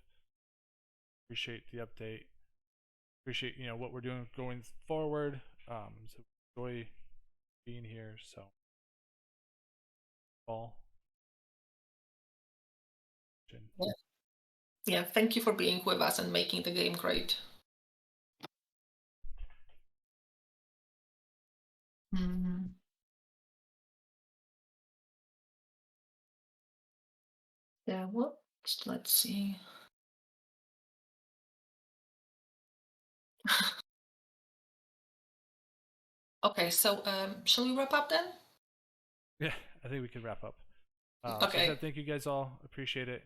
[SPEAKER 1] Appreciate the update. Appreciate what we're doing going forward. So enjoy being here. So, Paul.
[SPEAKER 2] Yeah, thank you for being with us and making the game great. Yeah, what? Let's see. Okay, so shall we wrap up then?
[SPEAKER 1] Yeah, I think we can wrap up.
[SPEAKER 2] Okay.
[SPEAKER 1] So thank you guys all. Appreciate it.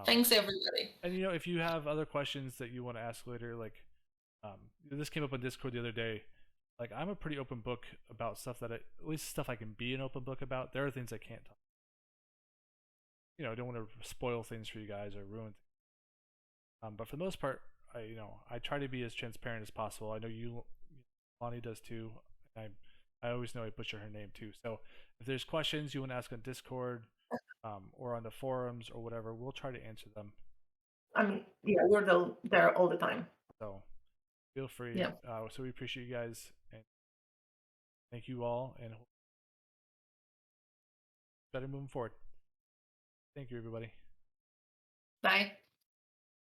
[SPEAKER 2] Thanks, everybody.
[SPEAKER 1] And if you have other questions that you want to ask later, like this came up on Discord the other day. Like, I'm a pretty open book about stuff that at least stuff I can be an open book about. There are things I can't talk. I don't want to spoil things for you guys or ruin things. But for the most part, I try to be as transparent as possible. I know Lonnie does too. I always know I butcher her name too. So if there's questions you want to ask on Discord, or on the forums or whatever, we'll try to answer them.
[SPEAKER 2] I mean, yeah, we're there all the time.
[SPEAKER 1] So feel free.
[SPEAKER 2] Yeah.
[SPEAKER 1] So we appreciate you guys, and thank you all, and better moving forward. Thank you, everybody.
[SPEAKER 2] Bye.